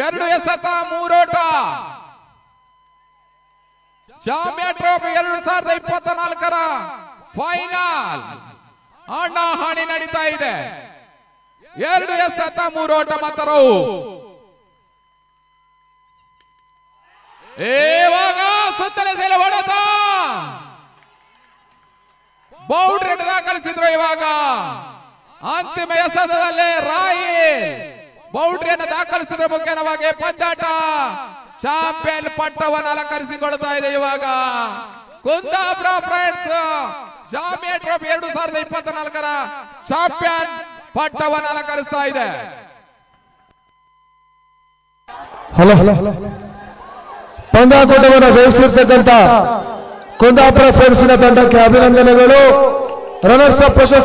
B: ಎರಡು ಎಸೆತ 3 ಓಟ. ಜಾಮಿಯಾ ಟ್ರೋಫಿ 2024ರ ಫೈನಲ್ ಹಣಾಹಣಿ ನಡೀತಾ ಇದೆ. 2 ಎಸೆತ 3 ಓಟ ಮಾತ್ರವು. ಇವಾಗ ಸುತ್ತಲ ಶೈಲ ಹೊಡೆತ ಬೌಂಡ್ರಿ ದಾಖಲಿಸಿದ್ರು. ಇವಾಗ ಅಂತಿಮ ಎಸೆತದಲ್ಲಿ ರಾಯಿ ಬೌಂಡ್ರಿಯನ್ನು ದಾಖಲಿಸಿದ್ರ ಮುಖ್ಯವಾಗಿ ಪಂದ್ಯಾಟ ಚಾಂಪಿಯನ್ ಪಟ್ಟವನ್ನು ಅಲಂಕರಿಸಿಕೊಳ್ತಾ ಇದೆ. ಇವಾಗ ಕುಂದಾಪುರ ಫ್ರೆಂಡ್ಸ್ ಜಾಮಿಯಾ ಟ್ರೋಫಿ 2024ರ ಚಾಂಪಿಯನ್ ಪಟ್ಟವನ್ನು ಅಲಂಕರಿಸ್ತಾ ಇದೆ.
C: ಪಂದ್ಯಾಟವನ್ನು ಜಯಿಸಿರ್ತಕ್ಕಂಥ ಕುಂದಾಪುರ ಫ್ರೆಂಡ್ಸ್ನ ತಂಡಕ್ಕೆ ಅಭಿನಂದನೆಗಳು. ರನ್ನರ್ಸ್ ಅಪ್ ಪ್ರಶಸ್ತಿ